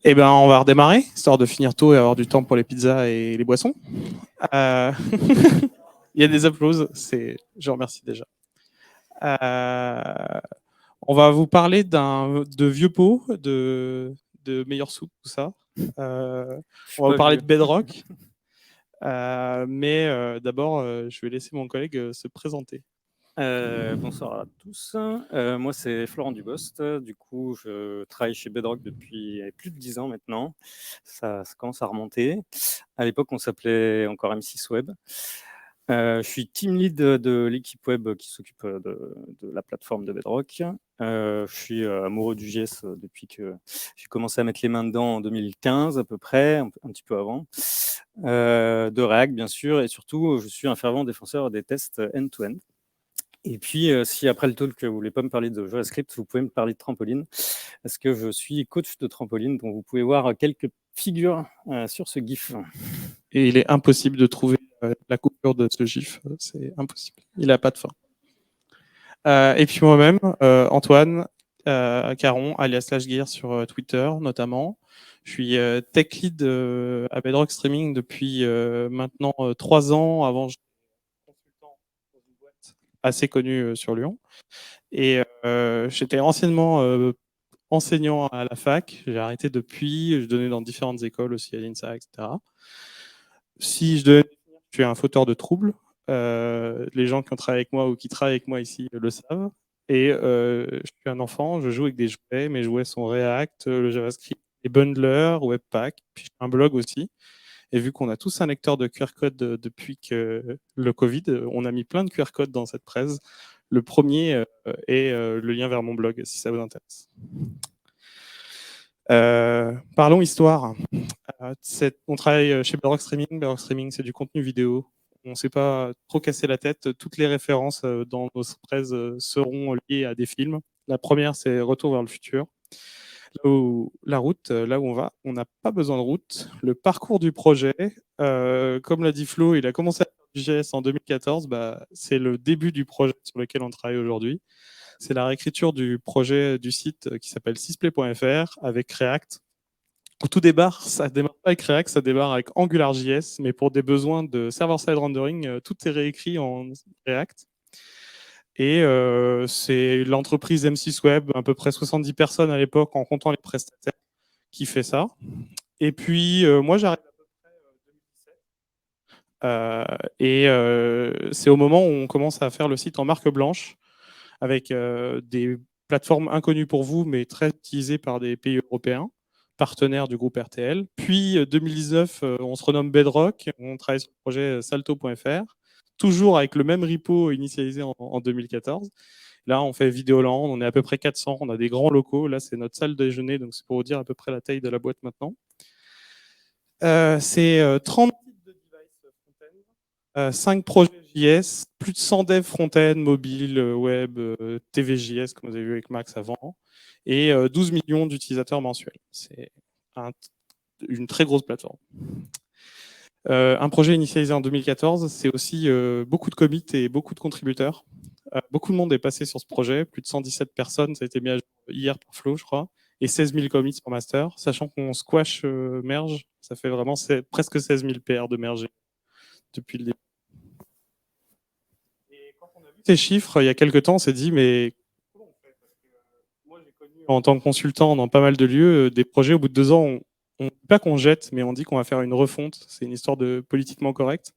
Eh ben, on va redémarrer, histoire de finir tôt et avoir du temps pour les pizzas et les boissons. Euh, Il y a des applauses, je remercie déjà. Euh, On va vous parler de vieux pots, de meilleures soupes, tout ça. Je suis On va vous pas parler de vieux. Bedrock. Mais d'abord, je vais laisser mon collègue se présenter. Bonsoir à tous. Moi, c'est Florent Dubost. Du coup, je travaille chez Bedrock depuis plus de 10 ans maintenant. Ça commence à remonter. À l'époque, on s'appelait encore M6 Web. Je suis team lead de l'équipe web qui s'occupe de la plateforme de Bedrock. Je suis amoureux du JS depuis que j'ai commencé à mettre les mains dedans en 2015 à peu près, un petit peu avant. De React, bien sûr, et surtout, je suis un fervent défenseur des tests end-to-end. Et puis, si après le talk, vous ne voulez pas me parler de JavaScript, vous pouvez me parler de trampoline, parce que je suis coach de trampoline, donc vous pouvez voir quelques figures sur ce GIF. Et il est impossible de trouver la coupure de ce gif, c'est impossible. Il n'a pas de fin. Et puis moi-même, Antoine Caron, alias Lashgear sur Twitter notamment. Je suis tech lead à Bedrock Streaming depuis maintenant 3 ans. Avant, j'étais consultant dans une boîte assez connue sur Lyon. Et j'étais anciennement enseignant à la fac. J'ai arrêté depuis. Je donnais dans différentes écoles aussi à l'INSA, etc. Si je devais, je suis un fauteur de troubles. Les gens qui ont travaillé avec moi ou qui travaillent avec moi ici le savent. Et je suis un enfant, je joue avec des jouets. Mes jouets sont React, le JavaScript, les bundlers, Webpack. Puis j'ai un blog aussi. Et vu qu'on a tous un lecteur de QR code depuis que le Covid, on a mis plein de QR codes dans cette presse. Le premier est le lien vers mon blog, si ça vous intéresse. Parlons histoire. On travaille chez Bedrock Streaming. Bedrock Streaming, c'est du contenu vidéo. On ne s'est pas trop cassé la tête. Toutes les références dans nos presse seront liées à des films. La première, c'est Retour vers le futur. La route, là où on va, on n'a pas besoin de route. Le parcours du projet, comme l'a dit Flo, il a commencé à faire du JS en 2014. C'est le début du projet sur lequel on travaille aujourd'hui. C'est la réécriture du projet du site qui s'appelle sysplay.fr avec React. Au tout départ, ça démarre pas avec React, ça démarre avec AngularJS, mais pour des besoins de server-side rendering, tout est réécrit en React. Et c'est l'entreprise M6 Web, à peu près 70 personnes à l'époque, en comptant les prestataires, qui fait ça. Et puis, moi, j'arrive à peu près 2017. Et c'est au moment où on commence à faire le site en marque blanche, avec des plateformes inconnues pour vous, mais très utilisées par des pays européens, partenaires du groupe RTL. Puis 2019, on se renomme Bedrock, on travaille sur le projet salto.fr, toujours avec le même repo initialisé en 2014. Là, on fait Vidéoland, on est à peu près 400, on a des grands locaux. Là, c'est notre salle déjeuner, donc c'est pour vous dire à peu près la taille de la boîte maintenant. C'est 30 types de devices front-end, 5 projets JS, plus de 100 devs front-end, mobile, web, TVJS, comme vous avez vu avec Max avant, et 12 millions d'utilisateurs mensuels. C'est une très grosse plateforme. Un projet initialisé en 2014, c'est aussi beaucoup de commits et beaucoup de contributeurs. Beaucoup de monde est passé sur ce projet, plus de 117 personnes, ça a été mis à jour hier par Flo, je crois, et 16 000 commits pour master, sachant qu'on squash merge, ça fait vraiment presque 16 000 PR de merge depuis le début. Et quand on a vu ces chiffres, il y a quelques temps, on s'est dit, mais comment on fait? Parce que moi, j'ai connu en tant que consultant dans pas mal de lieux, des projets, au bout de 2 ans, on ne dit pas qu'on jette, mais on dit qu'on va faire une refonte. C'est une histoire de politiquement correct.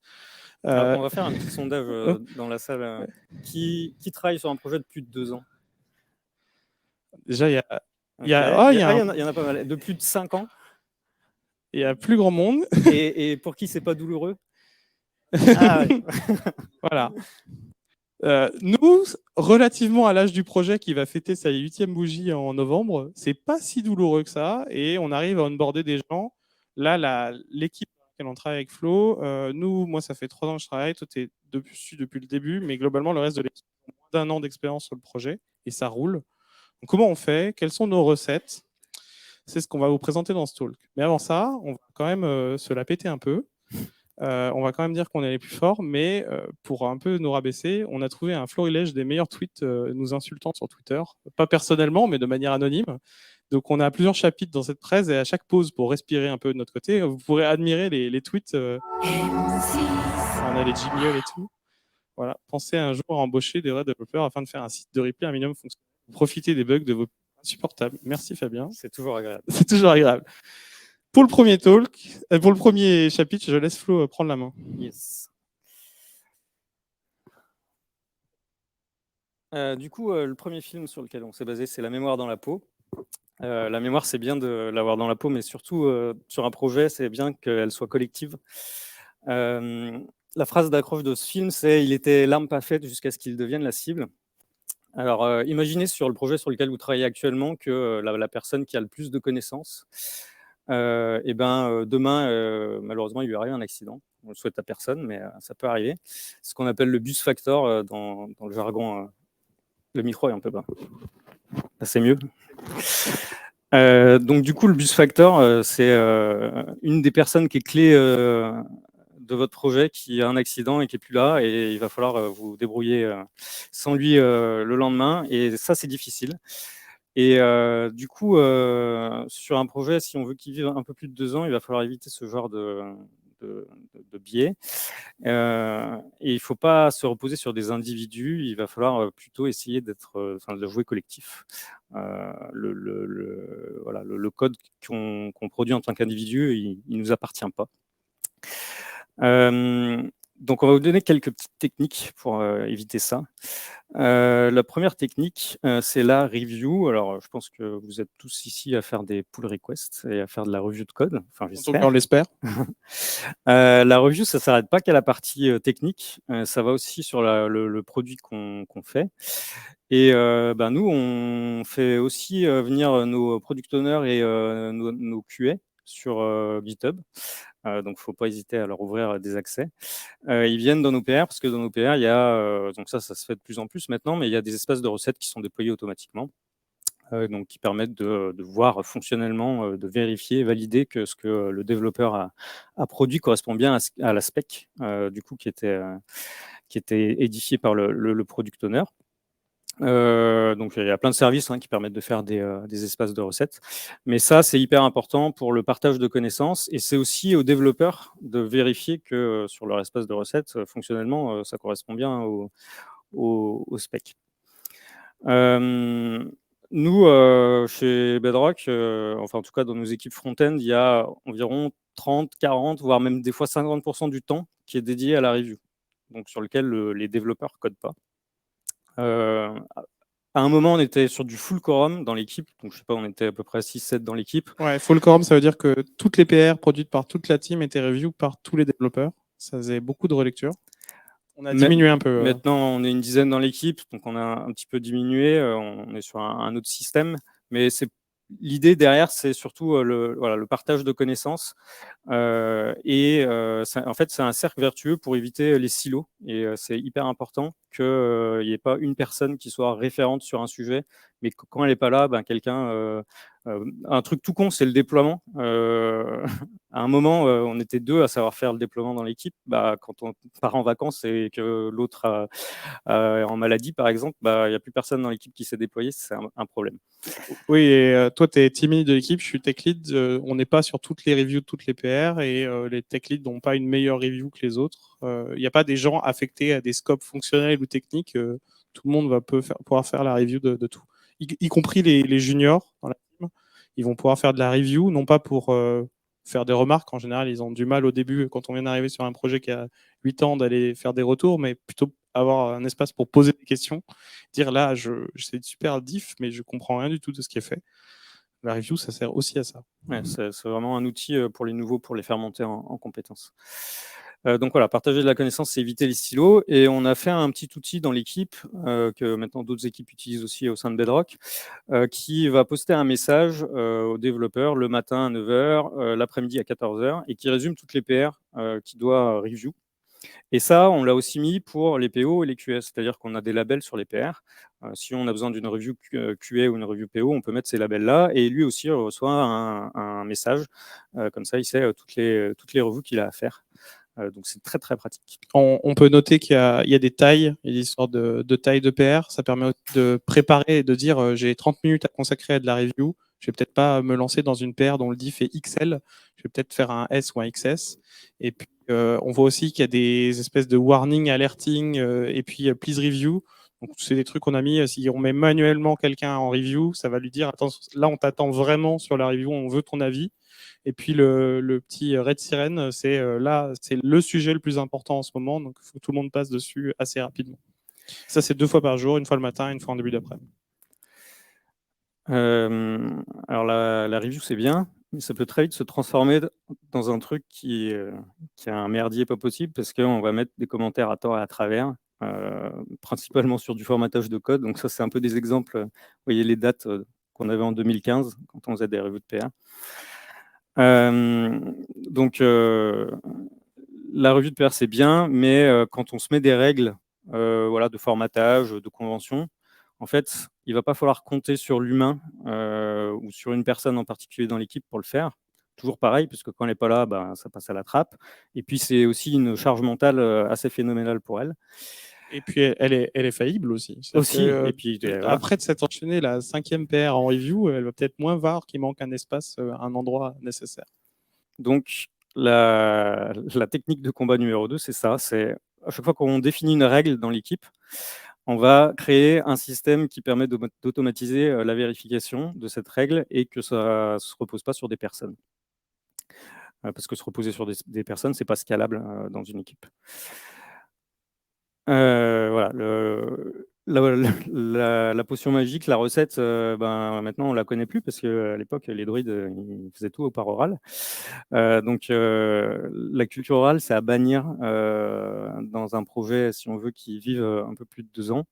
Alors, on va faire un petit sondage dans la salle. Ouais. Qui travaille sur un projet de plus de 2 ans? Déjà, Ok. Il y en a pas mal. De plus de 5 ans? il y a plus grand monde. Et pour qui c'est pas douloureux? Ah ouais. Voilà. Nous, relativement à l'âge du projet qui va fêter sa 8e bougie en novembre, c'est pas si douloureux que ça et on arrive à onboarder des gens. Là, l'équipe dans laquelle on travaille avec Flo, moi, ça fait 3 ans que je travaille, toi, tu es dessus depuis le début, mais globalement, le reste de l'équipe a moins d'1 an d'expérience sur le projet et ça roule. Donc, comment on fait? Quelles sont nos recettes? C'est ce qu'on va vous présenter dans ce talk. Mais avant ça, on va quand même se la péter un peu. On va quand même dire qu'on est les plus forts, mais pour un peu nous rabaisser, on a trouvé un florilège des meilleurs tweets nous insultant sur Twitter. Pas personnellement, mais de manière anonyme. Donc, on a plusieurs chapitres dans cette presse et à chaque pause, pour respirer un peu de notre côté, vous pourrez admirer les tweets. On a les jingles et tout. Voilà. Pensez un jour à embaucher des vrais développeurs afin de faire un site de replay un minimum fonctionnel. Profitez des bugs de vos insupportables. Merci Fabien. C'est toujours agréable. C'est toujours agréable. Pour le premier pour le premier chapitre, je laisse Flo prendre la main. Yes. Du coup, le premier film sur lequel on s'est basé, c'est La mémoire dans la peau. La mémoire, c'est bien de l'avoir dans la peau, mais surtout sur un projet, c'est bien qu'elle soit collective. La phrase d'accroche de ce film, c'est « Il était l'arme parfaite jusqu'à ce qu'il devienne la cible ». Alors, imaginez sur le projet sur lequel vous travaillez actuellement que la personne qui a le plus de connaissances, demain, malheureusement, il lui arrive un accident. On le souhaite à personne, mais ça peut arriver. C'est ce qu'on appelle le bus factor dans le jargon. Le micro est un peu bas. Là, c'est mieux. Donc, du coup, le bus factor, c'est une des personnes qui est clé de votre projet qui a un accident et qui n'est plus là, et il va falloir vous débrouiller sans lui le lendemain. Et ça, c'est difficile. Et du coup, sur un projet, si on veut qu'il vive un peu plus de 2 ans, il va falloir éviter ce genre de biais. Et il ne faut pas se reposer sur des individus, il va falloir plutôt essayer de jouer collectif. Le code qu'on produit en tant qu'individu, il ne nous appartient pas. Donc, on va vous donner quelques petites techniques pour éviter ça. La première technique, c'est la review. Alors, je pense que vous êtes tous ici à faire des pull requests et à faire de la review de code. Enfin, j'espère. On l'espère. La review, ça ne s'arrête pas qu'à la partie technique. Ça va aussi sur le produit qu'on fait. Et nous, on fait aussi venir nos product owners et nos QA sur GitHub. Donc, il ne faut pas hésiter à leur ouvrir des accès. Ils viennent dans nos PR, parce que dans nos PR, il y a, donc ça se fait de plus en plus maintenant, mais il y a des espaces de recettes qui sont déployés automatiquement, donc qui permettent de voir fonctionnellement, de vérifier, valider que ce que le développeur a produit correspond bien à la spec, du coup, qui était édifié par le product owner. Donc, il y a plein de services qui permettent de faire des espaces de recettes. Mais ça, c'est hyper important pour le partage de connaissances. Et c'est aussi aux développeurs de vérifier que sur leur espace de recettes, fonctionnellement, ça correspond bien au spec. Nous, chez Bedrock, enfin en tout cas dans nos équipes front-end, il y a environ 30, 40, voire même des fois 50% du temps qui est dédié à la review, donc sur lequel les développeurs ne codent pas. À un moment, on était sur du full quorum dans l'équipe. Donc, je sais pas, on était à peu près 6-7 dans l'équipe. Ouais, full quorum, ça veut dire que toutes les PR produites par toute la team étaient revues par tous les développeurs. Ça faisait beaucoup de relectures. On a diminué un peu. Maintenant, on est une dizaine dans l'équipe, donc on a un petit peu diminué. On est sur un autre système. Mais l'idée derrière, c'est surtout le partage de connaissances. En fait, c'est un cercle vertueux pour éviter les silos. Et c'est hyper important qu'il n'y ait pas une personne qui soit référente sur un sujet, mais quand elle n'est pas là, quelqu'un... un truc tout con, c'est le déploiement. À un moment, on était 2 à savoir faire le déploiement dans l'équipe. Quand on part en vacances et que l'autre est en maladie, par exemple, il n'y a plus personne dans l'équipe qui s'est déployé, c'est un problème. Oui, et toi, tu es team lead de l'équipe, je suis tech lead. On n'est pas sur toutes les reviews de toutes les PR et les tech leads n'ont pas une meilleure review que les autres. Il n'y a pas des gens affectés à des scopes fonctionnels ou techniques. Tout le monde va pouvoir faire la review de tout, y compris les juniors dans la team. Ils vont pouvoir faire de la review, non pas pour faire des remarques. En général, ils ont du mal au début, quand on vient d'arriver sur un projet qui a 8 ans, d'aller faire des retours, mais plutôt avoir un espace pour poser des questions, dire là, c'est super diff, mais je comprends rien du tout de ce qui est fait. La review, ça sert aussi à ça. Ouais, c'est vraiment un outil pour les nouveaux, pour les faire monter en compétences. Donc voilà, partager de la connaissance, c'est éviter les silos. Et on a fait un petit outil dans l'équipe que maintenant d'autres équipes utilisent aussi au sein de Bedrock, qui va poster un message aux développeurs le matin à 9h, l'après-midi à 14h, et qui résume toutes les PR qu'il doit review. Et ça, on l'a aussi mis pour les PO et les QS, c'est-à-dire qu'on a des labels sur les PR. Si on a besoin d'une review QA ou une review PO, on peut mettre ces labels-là, et lui aussi reçoit un message. Comme ça, il sait toutes les reviews qu'il a à faire. Donc, c'est très, très pratique. On peut noter qu'il y a des tailles, il y a des histoires de taille de PR. Ça permet de préparer et de dire j'ai 30 minutes à consacrer à de la review. je vais peut-être pas me lancer dans une PR dont le diff est XL, je vais peut-être faire un S ou un XS. Et puis, on voit aussi qu'il y a des espèces de warning, alerting, et puis please review. Donc, c'est des trucs qu'on a mis. Si on met manuellement quelqu'un en review, ça va lui dire, attends, là, on t'attend vraiment sur la review, on veut ton avis. Et puis, le petit red siren, c'est là, c'est le sujet le plus important en ce moment. Donc, il faut que tout le monde passe dessus assez rapidement. Ça, c'est 2 fois par jour, une fois le matin, une fois en début d'après-midi. Alors, la review, c'est bien, mais ça peut très vite se transformer dans un truc qui a un merdier pas possible, parce qu'on va mettre des commentaires à tort et à travers, principalement sur du formatage de code. Donc ça, c'est un peu des exemples. Vous voyez les dates qu'on avait en 2015, quand on faisait des revues de PR. Donc, la revue de PR, c'est bien, mais quand on se met des règles voilà, de formatage, de convention, en fait, il ne va pas falloir compter sur l'humain ou sur une personne en particulier dans l'équipe pour le faire. Toujours pareil, puisque quand elle n'est pas là, ben, ça passe à la trappe. Et puis, c'est aussi une charge mentale assez phénoménale pour elle. Et puis, elle est faillible aussi. Aussi, que, et puis, voilà. Après de s'être enchaîné la 5e PR en review, elle va peut-être moins voir qu'il manque un espace, un endroit nécessaire. Donc, la technique de combat numéro 2, c'est ça. C'est à chaque fois qu'on définit une règle dans l'équipe, on va créer un système qui permet d'automatiser la vérification de cette règle et que ça ne se repose pas sur des personnes. Parce que se reposer sur des personnes, ce n'est pas scalable dans une équipe. Voilà, la potion magique, la recette, ben, maintenant on la connaît plus parce qu'à l'époque les druides ils faisaient tout par oral. Donc la culture orale, c'est à bannir dans un projet si on veut qu'il vive un peu plus de 2 ans.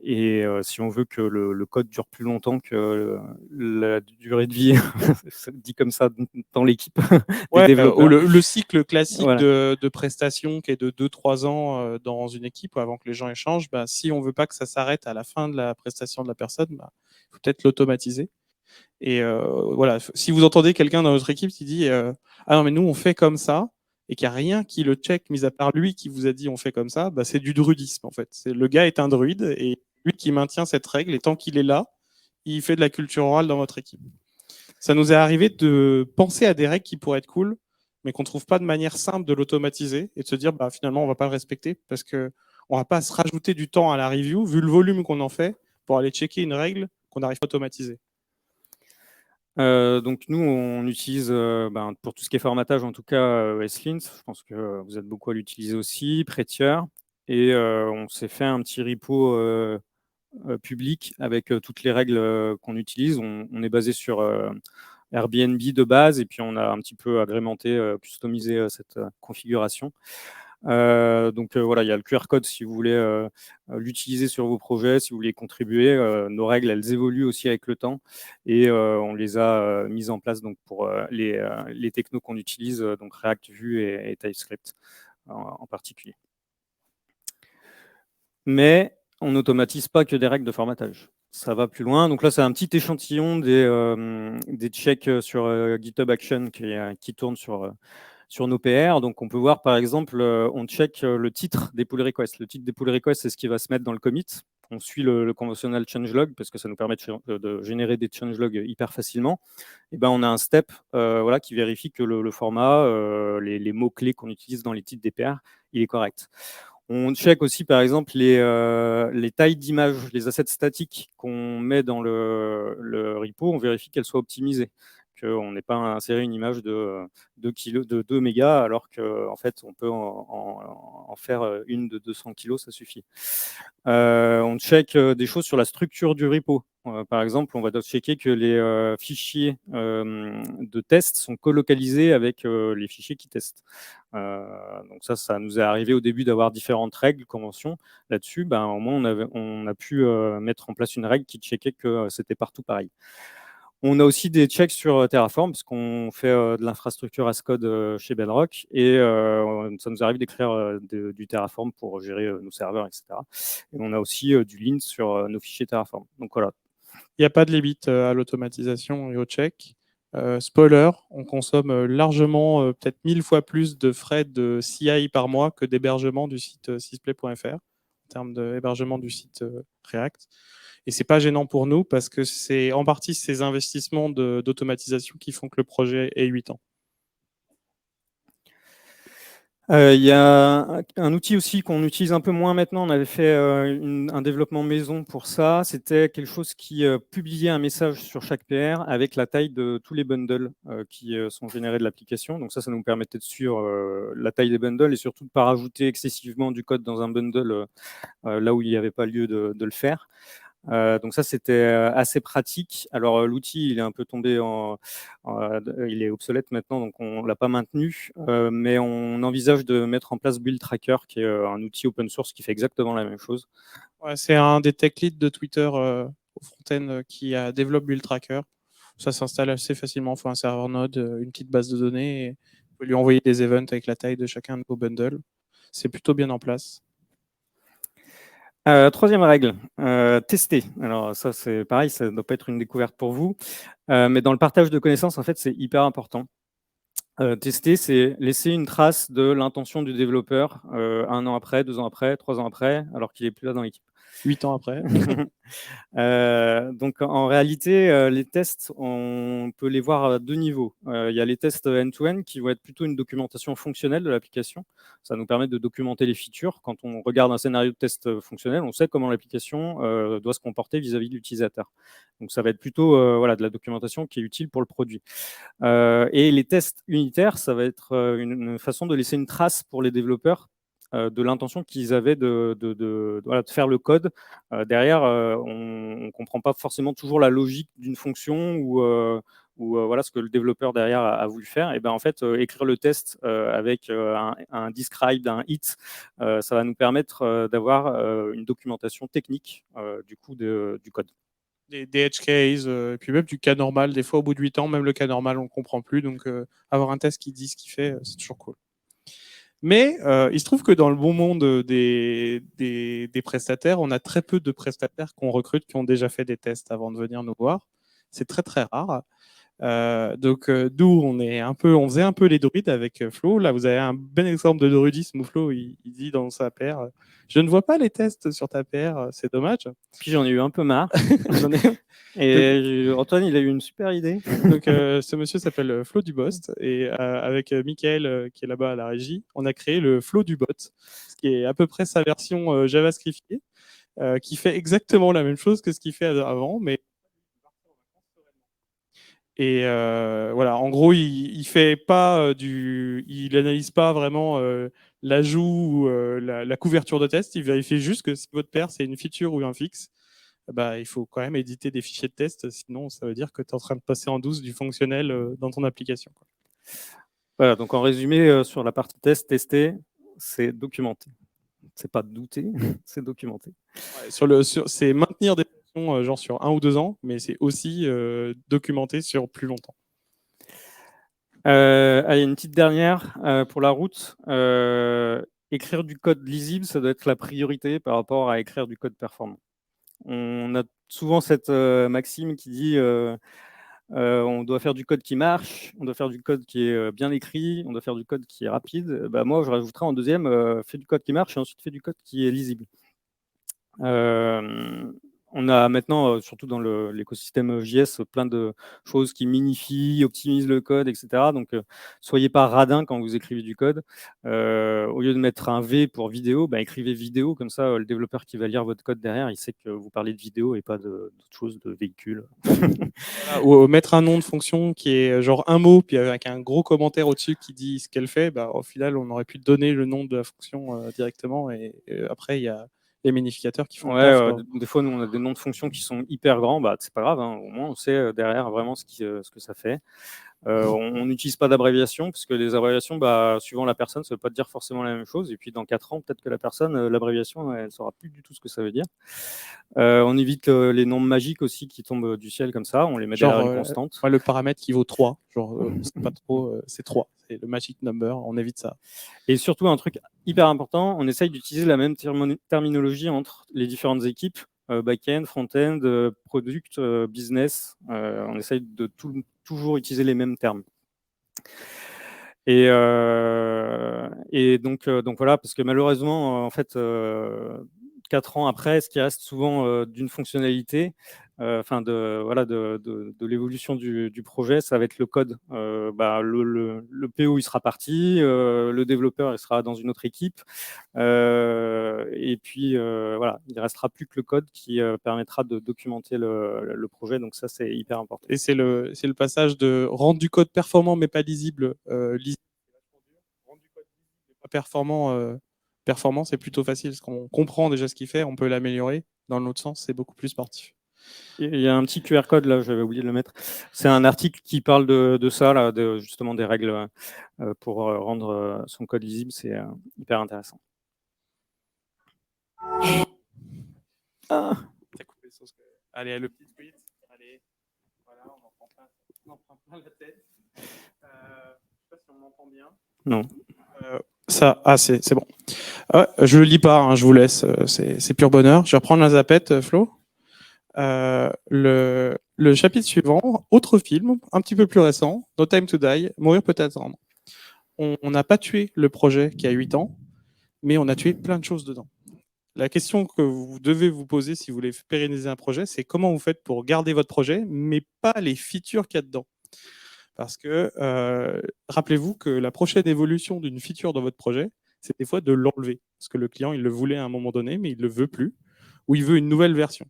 Et si on veut que le code dure plus longtemps que la durée de vie, dit comme ça dans l'équipe des développeurs. Le cycle classique Voilà. de prestation qui est de 2-3 ans dans une équipe avant que les gens échangent, bah, si on veut pas que ça s'arrête à la fin de la prestation de la personne, bah, faut peut-être l'automatiser. Et voilà, si vous entendez quelqu'un dans votre équipe qui dit ah non mais nous on fait comme ça et qu'il n'y a rien qui le check mis à part lui qui vous a dit on fait comme ça, bah, c'est du druidisme en fait. Le gars est un druide et lui qui maintient cette règle et tant qu'il est là, il fait de la culture orale dans votre équipe. Ça nous est arrivé de penser à des règles qui pourraient être cool, mais qu'on ne trouve pas de manière simple de l'automatiser et de se dire bah, finalement on va pas le respecter parce que on va pas se rajouter du temps à la review vu le volume qu'on en fait pour aller checker une règle qu'on n'arrive pas à automatiser. Donc nous, on utilise ben, pour tout ce qui est formatage, en tout cas, ESLint. Je pense que vous êtes beaucoup à l'utiliser aussi, Prettier. Et on s'est fait un petit repo public avec toutes les règles qu'on utilise. On est basé sur Airbnb de base et puis on a un petit peu agrémenté, customisé cette configuration. Donc voilà, il y a le QR code si vous voulez l'utiliser sur vos projets, si vous voulez contribuer. Nos règles, elles évoluent aussi avec le temps et on les a mises en place donc, pour les technos qu'on utilise, donc React, Vue et TypeScript en particulier. Mais on n'automatise pas que des règles de formatage. Ça va plus loin. Donc là, c'est un petit échantillon des checks sur GitHub Action qui tournent sur nos PR. Donc, on peut voir, par exemple, on check le titre des pull requests. Le titre des pull requests, c'est ce qui va se mettre dans le commit. On suit le conventionnel changelog parce que ça nous permet de générer des changelogs hyper facilement. Et ben, on a un step voilà, qui vérifie que le format, les mots-clés qu'on utilise dans les titres des PR, il est correct. On check aussi, par exemple, les tailles d'images, les assets statiques qu'on met dans le repo. On vérifie qu'elles soient optimisées, qu'on n'ait pas inséré une image de 2 mégas, alors qu'en fait, on peut en faire une de 200 kilos, ça suffit. On check des choses sur la structure du repo. Par exemple, on va checker que les fichiers de test sont colocalisés avec les fichiers qui testent. Donc ça nous est arrivé au début d'avoir différentes règles, conventions. Là-dessus, ben, au moins, on a pu mettre en place une règle qui checkait que c'était partout pareil. On a aussi des checks sur Terraform, parce qu'on fait de l'infrastructure as code chez Bedrock, et ça nous arrive d'écrire du Terraform pour gérer nos serveurs, etc. Et on a aussi du lint sur nos fichiers Terraform. Donc voilà. Il n'y a pas de limite à l'automatisation et au check. Spoiler, on consomme largement, peut-être 1000 fois plus de frais de CI par mois que d'hébergement du site sysplay.fr, en termes d'hébergement du site React. Et c'est pas gênant pour nous parce que c'est en partie ces investissements d'automatisation qui font que le projet ait 8 ans. Il y a un outil aussi qu'on utilise un peu moins maintenant. On avait fait un développement maison pour ça. C'était quelque chose qui publiait un message sur chaque PR avec la taille de tous les bundles qui sont générés de l'application. Donc ça nous permettait de suivre la taille des bundles et surtout de ne pas rajouter excessivement du code dans un bundle là où il n'y avait pas lieu de le faire. Donc ça, c'était assez pratique. Alors l'outil, il est un peu tombé il est obsolète maintenant, donc on l'a pas maintenu, mais on envisage de mettre en place Build Tracker, qui est un outil open source qui fait exactement la même chose. Ouais, c'est un des tech leads de Twitter au front-end qui a développé Build Tracker. Ça s'installe assez facilement. Il faut un serveur Node, une petite base de données, et vous pouvez lui envoyer des events avec la taille de chacun de vos bundles. C'est plutôt bien en place. Troisième règle, tester. Alors ça, c'est pareil, ça ne doit pas être une découverte pour vous, mais dans le partage de connaissances, en fait, c'est hyper important. Tester, c'est laisser une trace de l'intention du développeur 1 an après, 2 ans après, 3 ans après, alors qu'il n'est plus là dans l'équipe. 8 ans après. Donc en réalité, les tests, on peut les voir à 2 niveaux. Il y a les tests end-to-end qui vont être plutôt une documentation fonctionnelle de l'application. Ça nous permet de documenter les features. Quand on regarde un scénario de test fonctionnel, on sait comment l'application doit se comporter vis-à-vis de l'utilisateur. Donc ça va être plutôt voilà, de la documentation qui est utile pour le produit. Et les tests unitaires, ça va être une façon de laisser une trace pour les développeurs de l'intention qu'ils avaient voilà, de faire le code. Derrière, on ne comprend pas forcément toujours la logique d'une fonction ou voilà, ce que le développeur derrière a voulu faire. Et ben, en fait, écrire le test avec un describe, un hit, ça va nous permettre d'avoir une documentation technique du coup du code. Des edge cases, et puis même du cas normal. Des fois, au bout de 8 ans, même le cas normal, on ne comprend plus. Donc, avoir un test qui dit ce qu'il fait, c'est toujours cool. Mais il se trouve que dans le bon monde des prestataires, on a très peu de prestataires qu'on recrute qui ont déjà fait des tests avant de venir nous voir. C'est très très rare. Donc d'où on faisait un peu les druides avec Flo. Là, vous avez un bon exemple de druidisme où Flo il dit dans sa paire, je ne vois pas les tests sur ta paire, c'est dommage. Puis j'en ai eu un peu marre. J'en ai... Et Antoine, il a eu une super idée. Donc, ce monsieur s'appelle Flo Dubost et avec Mickaël qui est là-bas à la régie, on a créé le Flo du bot, ce qui est à peu près sa version JavaScriptée, qui fait exactement la même chose que ce qu'il fait avant, mais et voilà, en gros, il fait pas il analyse pas vraiment l'ajout ou la couverture de test. Il vérifie juste que si votre paire c'est une feature ou un fixe, bah, il faut quand même éditer des fichiers de test, sinon ça veut dire que tu es en train de passer en douce du fonctionnel dans ton application, quoi. Voilà, donc en résumé, sur la partie tester, c'est documenter. C'est pas douter, c'est documenter. Ouais, c'est maintenir des fonctions genre sur 1 ou 2 ans, mais c'est aussi documenter sur plus longtemps. Allez, une petite dernière pour la route. Écrire du code lisible, ça doit être la priorité par rapport à écrire du code performant. On a souvent cette maxime qui dit on doit faire du code qui marche, on doit faire du code qui est bien écrit, on doit faire du code qui est rapide. Bah, moi, je rajouterais en deuxième, fais du code qui marche et ensuite fais du code qui est lisible. On a maintenant, surtout dans l'écosystème JS, plein de choses qui minifient, optimisent le code, etc. Donc, soyez pas radin quand vous écrivez du code. Au lieu de mettre un V pour vidéo, bah, écrivez vidéo, comme ça, le développeur qui va lire votre code derrière, il sait que vous parlez de vidéo et pas d'autre chose, de véhicule. Voilà, ou mettre un nom de fonction qui est genre un mot, puis avec un gros commentaire au-dessus qui dit ce qu'elle fait, bah, au final, on aurait pu donner le nom de la fonction directement, et après, il y a les minificateurs qui font le taf, quoi. Des fois, nous, on a des noms de fonctions qui sont hyper grands, bah, c'est pas grave, hein, au moins, on sait derrière vraiment ce que ça fait. On n'utilise pas d'abréviation, parce que les abréviations, bah, suivant la personne, ça ne veut pas dire forcément la même chose. Et puis, dans 4 ans, peut-être que la personne, l'abréviation, elle ne saura plus du tout ce que ça veut dire. On évite les nombres magiques aussi qui tombent du ciel comme ça. On les met derrière une constante. Le paramètre qui vaut 3, genre, c'est pas trop, c'est 3. C'est le magic number, on évite ça. Et surtout, un truc hyper important, on essaye d'utiliser la même terminologie entre les différentes équipes, back-end, front-end, product, business. On essaye de toujours utiliser les mêmes termes. Et donc voilà, parce que malheureusement, en fait, 4 ans après, ce qui reste souvent d'une fonctionnalité, de l'évolution du projet, ça va être le code. Le PO, il sera parti, le développeur, il sera dans une autre équipe, et puis il ne restera plus que le code qui permettra de documenter le projet, donc ça, c'est hyper important. Et c'est le passage de rendre du code performant mais pas lisible, rendre du code lisible mais pas performant, c'est plutôt facile, parce qu'on comprend déjà ce qu'il fait, on peut l'améliorer. Dans l'autre sens, c'est beaucoup plus sportif. Il y a un petit QR code là, j'avais oublié de le mettre. C'est un article qui parle de ça, là, justement des règles pour rendre son code lisible. C'est hyper intéressant. Allez, le petit tweet. Allez, voilà, on en prend plein la tête. Je ne sais pas si on m'entend bien. Non. C'est bon. Je le lis pas, hein, je vous laisse. C'est pur bonheur. Je vais reprendre la zapette, Flo. Le chapitre suivant, autre film, un petit peu plus récent, No Time to Die, Mourir peut attendre. On n'a pas tué le projet qui a 8 ans, mais on a tué plein de choses dedans. La question que vous devez vous poser si vous voulez pérenniser un projet, c'est comment vous faites pour garder votre projet, mais pas les features qu'il y a dedans. Parce que rappelez-vous que la prochaine évolution d'une feature dans votre projet, c'est des fois de l'enlever. Parce que le client, il le voulait à un moment donné, mais il ne le veut plus, ou il veut une nouvelle version.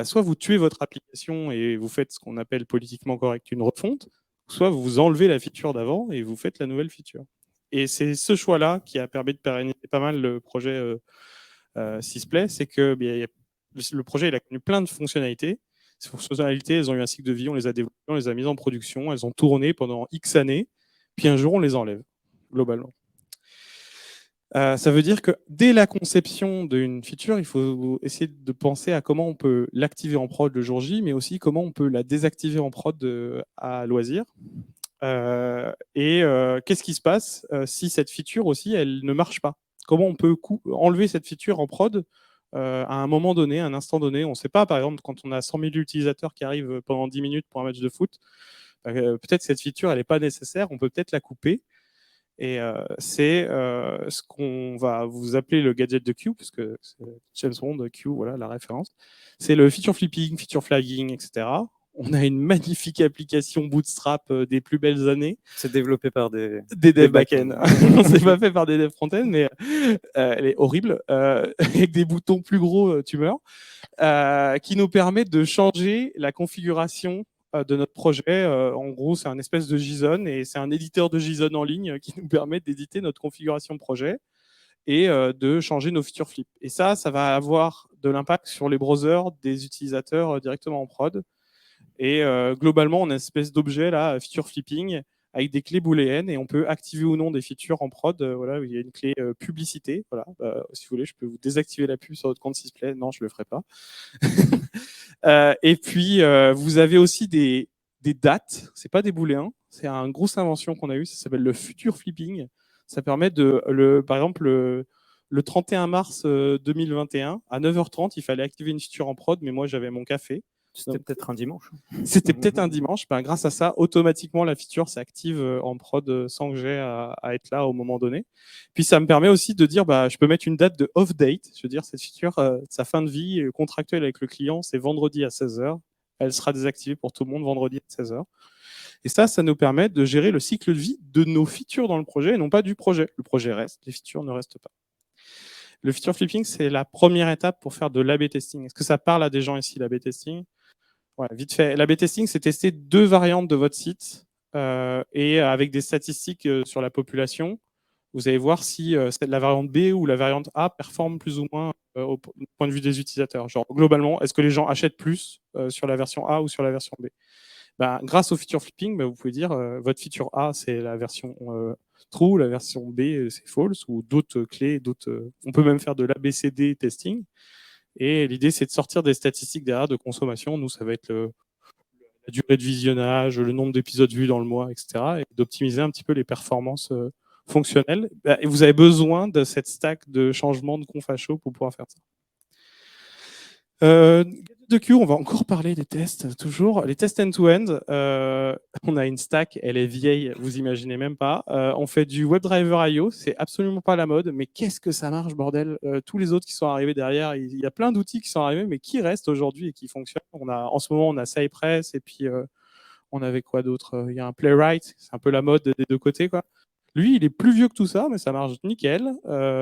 Soit vous tuez votre application et vous faites ce qu'on appelle politiquement correct une refonte, soit vous enlevez la feature d'avant et vous faites la nouvelle feature. Et c'est ce choix-là qui a permis de pérenniser pas mal le projet Sysplay, c'est que le projet il a connu plein de fonctionnalités. Ces fonctionnalités, elles ont eu un cycle de vie, on les a développées, on les a mises en production, elles ont tourné pendant X années, puis un jour on les enlève, globalement. Ça veut dire que dès la conception d'une feature, il faut essayer de penser à comment on peut l'activer en prod le jour J, mais aussi comment on peut la désactiver en prod à loisir. Qu'est-ce qui se passe si cette feature aussi, elle ne marche pas? Comment on peut enlever cette feature en prod à un moment donné, à un instant donné? On ne sait pas, par exemple, quand on a 100 000 utilisateurs qui arrivent pendant 10 minutes pour un match de foot, peut-être cette feature, elle n'est pas nécessaire, on peut peut-être la couper. Et c'est ce qu'on va vous appeler le gadget de Q, parce que James Bond, Q, voilà la référence. C'est le feature flipping, feature flagging, etc. On a une magnifique application Bootstrap des plus belles années. C'est développé par des devs back-end. C'est pas fait par des devs front-end, mais elle est horrible, avec des boutons plus gros, tu meurs, qui nous permet de changer la configuration de notre projet. En gros, c'est un espèce de JSON et c'est un éditeur de JSON en ligne qui nous permet d'éditer notre configuration de projet et de changer nos feature flips. Et ça va avoir de l'impact sur les browsers des utilisateurs directement en prod. Et globalement, on a une espèce d'objet là, feature flipping, avec des clés booléennes et on peut activer ou non des features en prod. Voilà, il y a une clé publicité. Voilà, si vous voulez, je peux vous désactiver la pub sur votre compte Sysplay. Non, je le ferai pas. Et puis, vous avez aussi des dates. C'est pas des booléens. C'est une grosse invention qu'on a eue. Ça s'appelle le future flipping. Ça permet par exemple, le 31 mars 2021, à 9h30, il fallait activer une feature en prod, mais moi, j'avais mon café. C'était peut-être un dimanche. C'était peut-être un dimanche. Grâce à ça, automatiquement, la feature s'active en prod sans que j'ai à être là au moment donné. Puis ça me permet aussi de dire, je peux mettre une date de off-date. Je veux dire, cette feature, sa fin de vie contractuelle avec le client, c'est vendredi à 16h. Elle sera désactivée pour tout le monde vendredi à 16h. Et ça nous permet de gérer le cycle de vie de nos features dans le projet et non pas du projet. Le projet reste, les features ne restent pas. Le feature flipping, c'est la première étape pour faire de l'A/B testing. Est-ce que ça parle à des gens ici, l'A/B testing? Ouais, vite fait. L'A/B testing, c'est tester 2 variantes de votre site et avec des statistiques sur la population. Vous allez voir si la variante B ou la variante A performe plus ou moins au point de vue des utilisateurs. Genre, globalement, est-ce que les gens achètent plus sur la version A ou sur la version B? Grâce au feature flipping, vous pouvez dire votre feature A, c'est la version true, la version B, c'est false, ou d'autres clés, on peut même faire de l'ABCD testing. Et l'idée, c'est de sortir des statistiques derrière de consommation. Nous, ça va être la durée de visionnage, le nombre d'épisodes vus dans le mois, etc. Et d'optimiser un petit peu les performances fonctionnelles. Et vous avez besoin de cette stack de changement de conf à chaud pour pouvoir faire ça. de Q, on va encore parler des tests, toujours. Les tests end-to-end, on a une stack, elle est vieille, vous imaginez même pas. On fait du WebDriver IO, c'est absolument pas la mode, mais qu'est-ce que ça marche, bordel. Tous les autres qui sont arrivés derrière, il y a plein d'outils qui sont arrivés, mais qui restent aujourd'hui et qui fonctionnent. En ce moment, on a Cypress, et puis on avait quoi d'autre? Il y a un Playwright, c'est un peu la mode des deux côtés, quoi. Lui, il est plus vieux que tout ça, mais ça marche nickel.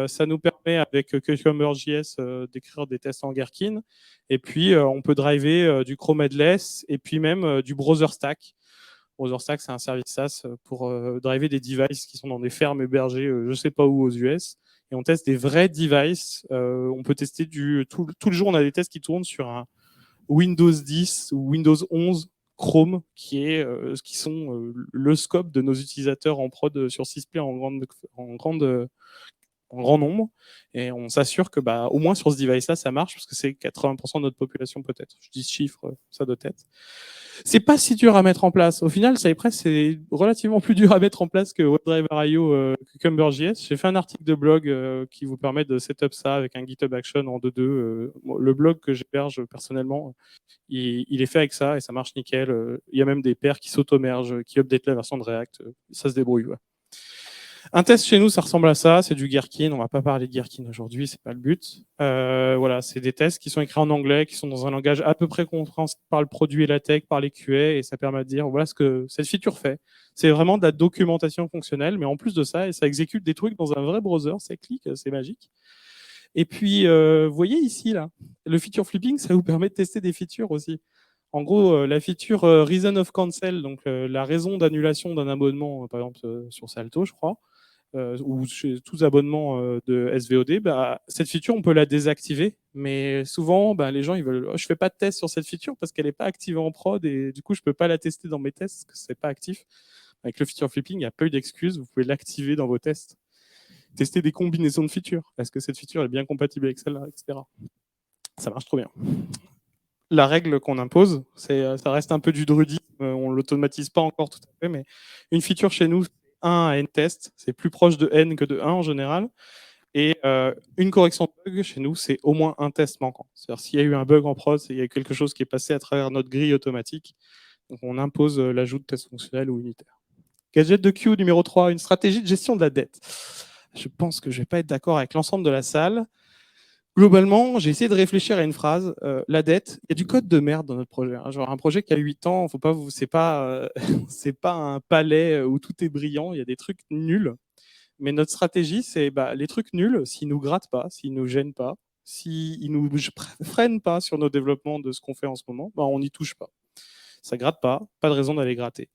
Ça nous permet, avec Cucumber.js, d'écrire des tests en Gherkin. Et puis, on peut driver du Chrome Headless et puis même du Browser Stack. Browser Stack, c'est un service SaaS pour driver des devices qui sont dans des fermes hébergées, je ne sais pas où, aux US. Et on teste des vrais devices. On peut tester tout le jour, on a des tests qui tournent sur un Windows 10 ou Windows 11 Chrome, qui sont le scope de nos utilisateurs en prod sur Sysplay en grand nombre. Et on s'assure que au moins sur ce device-là, ça marche, parce que c'est 80% de notre population peut-être. Je dis ce chiffre, ça doit être. C'est pas si dur à mettre en place. Au final, Cypress, c'est relativement plus dur à mettre en place que WebDriver.io, Cucumber.js. J'ai fait un article de blog qui vous permet de setup ça avec un GitHub Action en 2.2. Le blog que j'héberge personnellement, il est fait avec ça et ça marche nickel. Il y a même des pairs qui s'auto-mergent, qui updatent la version de React. Ça se débrouille. Ouais. Un test chez nous, ça ressemble à ça. C'est du Gherkin. On va pas parler de Gherkin aujourd'hui, c'est pas le but. Voilà, c'est des tests qui sont écrits en anglais, qui sont dans un langage à peu près compréhensible par le produit et la tech, par les QA, et ça permet de dire voilà ce que cette feature fait. C'est vraiment de la documentation fonctionnelle, mais en plus de ça, ça exécute des trucs dans un vrai browser. Ça clique, c'est magique. Et puis, vous voyez ici, là, le feature flipping, ça vous permet de tester des features aussi. En gros, la feature reason of cancel, donc la raison d'annulation d'un abonnement, par exemple sur Salto, je crois, ou chez tous abonnements de SVOD, cette feature, on peut la désactiver. Mais souvent, les gens, ils veulent je fais pas de test sur cette feature parce qu'elle n'est pas activée en prod et du coup, je peux pas la tester dans mes tests parce que c'est pas actif. Avec le feature flipping, il n'y a pas eu d'excuse. Vous pouvez l'activer dans vos tests. Tester des combinaisons de features. Est-ce que cette feature est bien compatible avec celle-là, etc. Ça marche trop bien. La règle qu'on impose, ça reste un peu du drudisme. On ne l'automatise pas encore tout à fait, mais une feature chez nous, 1 à n test, c'est plus proche de n que de 1 en général. Et une correction de bug chez nous, c'est au moins un test manquant. C'est-à-dire s'il y a eu un bug en prod, il y a quelque chose qui est passé à travers notre grille automatique. Donc on impose l'ajout de tests fonctionnels ou unitaires. Gadget de Q numéro 3, une stratégie de gestion de la dette. Je pense que je ne vais pas être d'accord avec l'ensemble de la salle. Globalement, j'ai essayé de réfléchir à une phrase. La dette, il y a du code de merde dans notre projet. Hein. Genre un projet qui a 8 ans, faut pas c'est pas un palais où tout est brillant, il y a des trucs nuls. Mais notre stratégie, c'est les trucs nuls, s'ils nous grattent pas, s'ils nous gênent pas, s'ils nous freinent pas sur nos développements de ce qu'on fait en ce moment, on n'y touche pas. Ça gratte pas de raison d'aller gratter.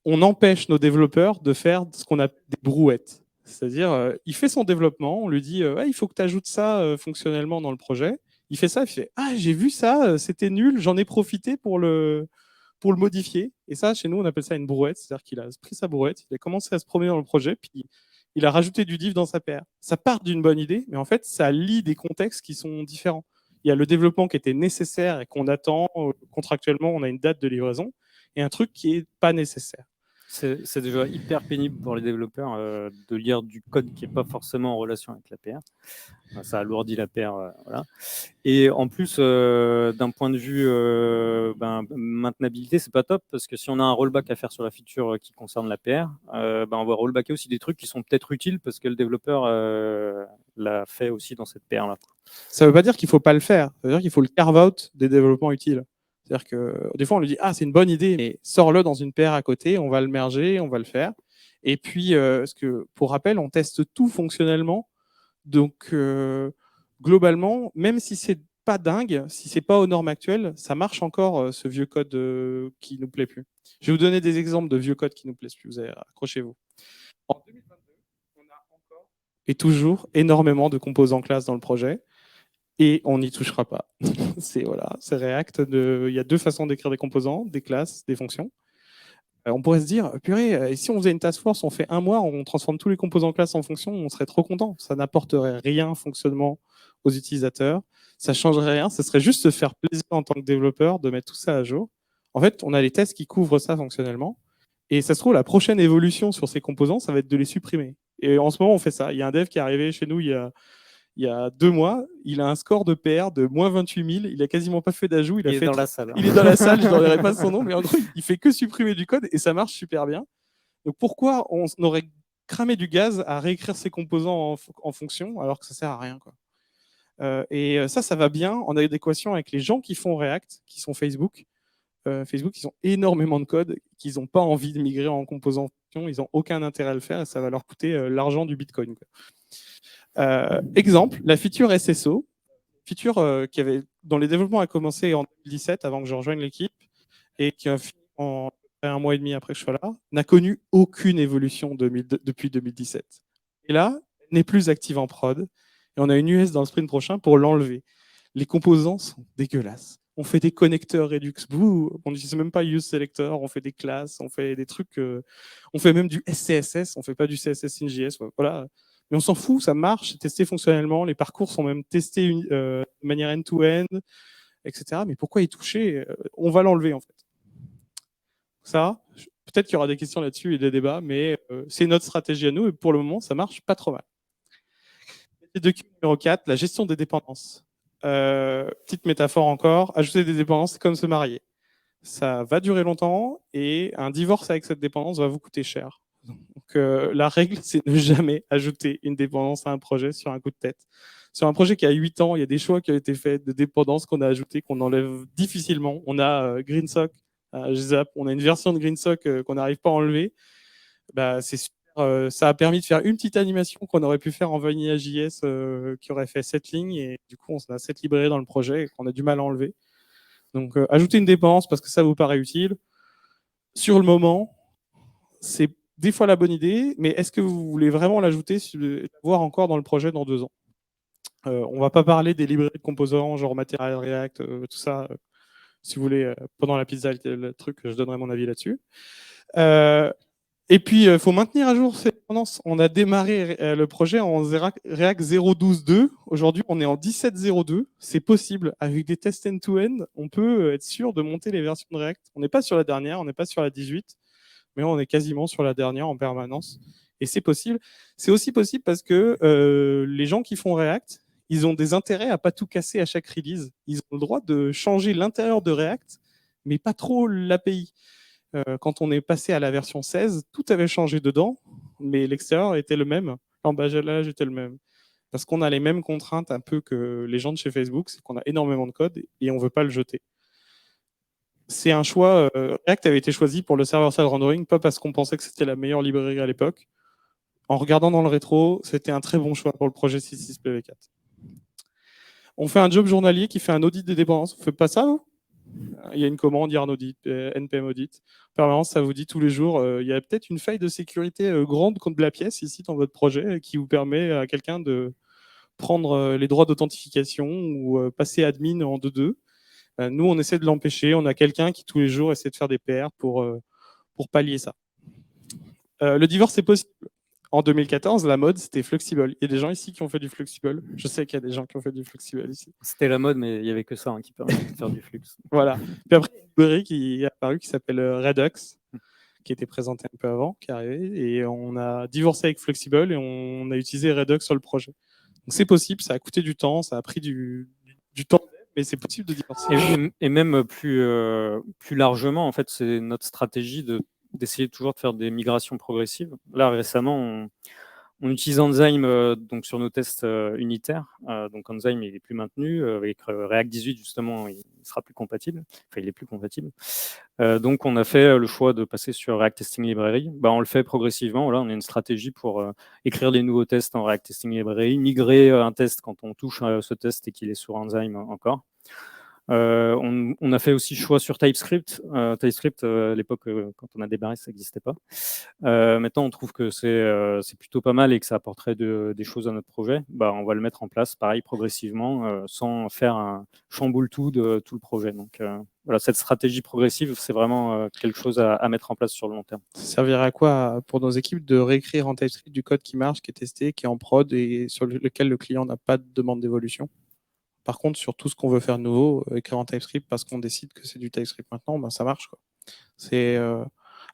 On empêche nos développeurs de faire ce qu'on appelle des brouettes. C'est-à-dire, il fait son développement, on lui dit il faut que tu ajoutes ça fonctionnellement dans le projet. Il fait ça, il fait j'ai vu ça, c'était nul, j'en ai profité pour le modifier. Et ça, chez nous, on appelle ça une brouette. C'est-à-dire qu'il a pris sa brouette, il a commencé à se promener dans le projet, puis il a rajouté du div dans sa paire. Ça part d'une bonne idée, mais en fait, ça lie des contextes qui sont différents. Il y a le développement qui était nécessaire et qu'on attend. Contractuellement, on a une date de livraison, et un truc qui n'est pas nécessaire. C'est déjà hyper pénible pour les développeurs de lire du code qui n'est pas forcément en relation avec la PR. Ça alourdit la PR. Voilà. Et en plus, d'un point de vue maintenabilité, c'est pas top parce que si on a un rollback à faire sur la feature qui concerne la PR, on va rollbacker aussi des trucs qui sont peut-être utiles parce que le développeur l'a fait aussi dans cette PR-là. Ça ne veut pas dire qu'il ne faut pas le faire. Ça veut dire qu'il faut le carve-out des développements utiles. C'est-à-dire que des fois, on lui dit c'est une bonne idée, mais sors-le dans une paire à côté, on va le merger, on va le faire. Et puis, parce que, pour rappel, on teste tout fonctionnellement. Donc, globalement, même si c'est pas dingue, si c'est pas aux normes actuelles, ça marche encore, ce vieux code qui nous plaît plus. Je vais vous donner des exemples de vieux code qui nous plaisent plus. Vous allez, accrochez-vous. En 2022, on a encore et toujours énormément de composants classe dans le projet. Et on n'y touchera pas. C'est React. Il y a deux façons d'écrire des composants, des classes, des fonctions. On pourrait se dire, purée, si on faisait une task force, on fait un mois, on transforme tous les composants classe en fonctions, on serait trop content. Ça n'apporterait rien fonctionnement aux utilisateurs. Ça ne changerait rien. Ce serait juste se faire plaisir en tant que développeur de mettre tout ça à jour. En fait, on a les tests qui couvrent ça fonctionnellement. Et ça se trouve, la prochaine évolution sur ces composants, ça va être de les supprimer. Et en ce moment, on fait ça. Il y a un dev qui est arrivé chez nous il il y a 2 mois, il a un score de PR de moins 28 000. Il a quasiment pas fait d'ajout. Il est dans la salle. Il est dans la salle, je ne donnerai pas son nom, mais en gros, il fait que supprimer du code et ça marche super bien. Donc pourquoi on aurait cramé du gaz à réécrire ses composants en fonction alors que ça sert à rien, quoi. Et ça va bien en adéquation avec les gens qui font React, qui sont Facebook. Facebook, ils ont énormément de code qu'ils n'ont pas envie de migrer en composants en fonction. Ils n'ont aucun intérêt à le faire et ça va leur coûter l'argent du Bitcoin, quoi. Exemple, la feature SSO, feature qui avait, dont les développements a commencé en 2017 avant que je rejoigne l'équipe et qui a fini en 1 mois et demi après que je sois là, n'a connu aucune évolution depuis 2017. Et là, elle n'est plus active en prod et on a une US dans le sprint prochain pour l'enlever. Les composants sont dégueulasses. On fait des connecteurs Redux, on n'utilise même pas useSelector, on fait des classes, on fait des trucs, on fait même du SCSS, on fait pas du CSS in JS, voilà. Mais on s'en fout, ça marche, c'est testé fonctionnellement, les parcours sont même testés de manière end-to-end, etc. Mais pourquoi y toucher? On va l'enlever en fait. Ça, peut-être qu'il y aura des questions là-dessus et des débats, mais c'est notre stratégie à nous et pour le moment, ça marche pas trop mal. Numéro 4, la gestion des dépendances. Petite métaphore encore, ajouter des dépendances, c'est comme se marier. Ça va durer longtemps et un divorce avec cette dépendance va vous coûter cher. Donc la règle, c'est ne jamais ajouter une dépendance à un projet sur un coup de tête. Sur un projet qui a 8 ans, il y a des choix qui ont été faits de dépendances qu'on a ajoutées, qu'on enlève difficilement. On a GreenSock, on a une version de GreenSock qu'on n'arrive pas à enlever. Bah, c'est super. Ça a permis de faire une petite animation qu'on aurait pu faire en Vanilla.js qui aurait fait 7 lignes et du coup on a 7 librairies dans le projet et qu'on a du mal à enlever. Donc ajouter une dépendance parce que ça vous paraît utile. Sur le moment, c'est des fois la bonne idée, mais est-ce que vous voulez vraiment l'ajouter, voir encore dans le projet dans 2 ans? On ne va pas parler des librairies de composants, genre Material React, tout ça. Si vous voulez, pendant la pizza, le truc, je donnerai mon avis là-dessus. Et puis, il faut maintenir à jour ces dépendances. On a démarré le projet en React 0.12.2. Aujourd'hui, on est en 17.0.2. C'est possible. Avec des tests end-to-end, on peut être sûr de monter les versions de React. On n'est pas sur la dernière, on n'est pas sur la 18, mais on est quasiment sur la dernière en permanence. Et c'est possible. C'est aussi possible parce que les gens qui font React, ils ont des intérêts à pas tout casser à chaque release. Ils ont le droit de changer l'intérieur de React, mais pas trop l'API. Quand on est passé à la version 16, tout avait changé dedans, mais l'extérieur était le même, l'emballage était le même. Parce qu'on a les mêmes contraintes un peu que les gens de chez Facebook, c'est qu'on a énormément de code et on ne veut pas le jeter. C'est un choix, React avait été choisi pour le server-side rendering, pas parce qu'on pensait que c'était la meilleure librairie à l'époque. En regardant dans le rétro, c'était un très bon choix pour le projet 6.6pv4. On fait un job journalier qui fait un audit des dépendances. Vous ne faites pas ça, vous? Il y a une commande, yarn audit, npm audit. En permanence, ça vous dit tous les jours, il y a peut-être une faille de sécurité grande contre la pièce ici dans votre projet qui vous permet à quelqu'un de prendre les droits d'authentification ou passer admin en 2.2. Nous, on essaie de l'empêcher. On a quelqu'un qui tous les jours essaie de faire des PR pour pallier ça. Le divorce est possible. En 2014, la mode, c'était Flexible. Il y a des gens ici qui ont fait du Flexible. Je sais qu'il y a des gens qui ont fait du Flexible ici. C'était la mode, mais il n'y avait que ça qui permettait de faire du Flux. Voilà. Puis après, il y a une librairie qui est apparue qui s'appelle Redux, qui était présentée un peu avant, qui est arrivée. Et on a divorcé avec Flexible et on a utilisé Redux sur le projet. Donc c'est possible, ça a coûté du temps, ça a pris du temps, mais c'est possible de divorcer. Et même plus largement, en fait, c'est notre stratégie d'essayer toujours de faire des migrations progressives. Là, récemment, on utilise Enzyme donc sur nos tests unitaires. Donc Enzyme, il est plus maintenu. Avec React 18, justement, il sera plus compatible. Enfin, il est plus compatible. Donc, on a fait le choix de passer sur React Testing Library. On le fait progressivement. Voilà, on a une stratégie pour écrire des nouveaux tests en React Testing Library, migrer un test quand on touche ce test et qu'il est sur Enzyme encore. On a fait aussi choix sur TypeScript. TypeScript, à l'époque, quand on a démarré, ça n'existait pas. Maintenant, on trouve que c'est plutôt pas mal et que ça apporterait des choses à notre projet. On va le mettre en place, pareil, progressivement, sans faire un chamboule tout de tout le projet. Donc, voilà, cette stratégie progressive, c'est vraiment quelque chose à mettre en place sur le long terme. Ça servira à quoi pour nos équipes de réécrire en TypeScript du code qui marche, qui est testé, qui est en prod et sur lequel le client n'a pas de demande d'évolution? Par contre, sur tout ce qu'on veut faire de nouveau, écrire en TypeScript parce qu'on décide que c'est du TypeScript maintenant, ça marche, quoi. C'est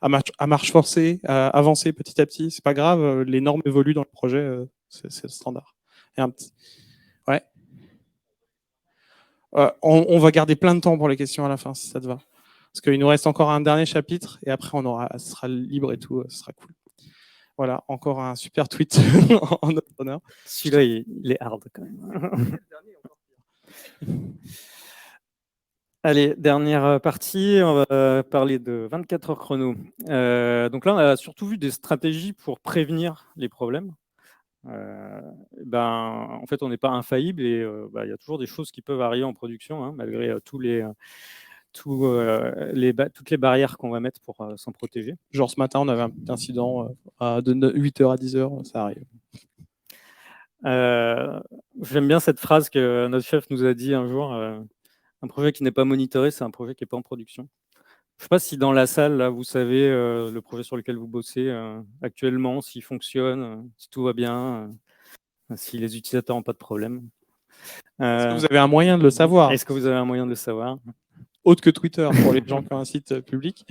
à marche forcée, à avancer petit à petit. C'est pas grave, les normes évoluent dans le projet, c'est le standard. Et On va garder plein de temps pour les questions à la fin, si ça te va. Parce qu'il nous reste encore un dernier chapitre, et après, ce sera libre et tout, ce sera cool. Voilà, encore un super tweet en notre honneur. Celui-là, il est hard quand même. Allez, dernière partie, on va parler de 24 heures chrono. Donc là, on a surtout vu des stratégies pour prévenir les problèmes. En fait, on n'est pas infaillible et il y a toujours des choses qui peuvent arriver en production, hein, malgré toutes les barrières qu'on va mettre pour s'en protéger. Genre ce matin, on avait un petit incident de 8h à 10h, ça arrive. J'aime bien cette phrase que notre chef nous a dit un jour, un projet qui n'est pas monitoré, c'est un projet qui n'est pas en production. Je ne sais pas si dans la salle, là, vous savez le projet sur lequel vous bossez actuellement, s'il fonctionne, si tout va bien, si les utilisateurs n'ont pas de problème. Est-ce que vous avez un moyen de le savoir? Est-ce que vous avez un moyen de le savoir? Autre que Twitter, pour les gens qui ont un site public.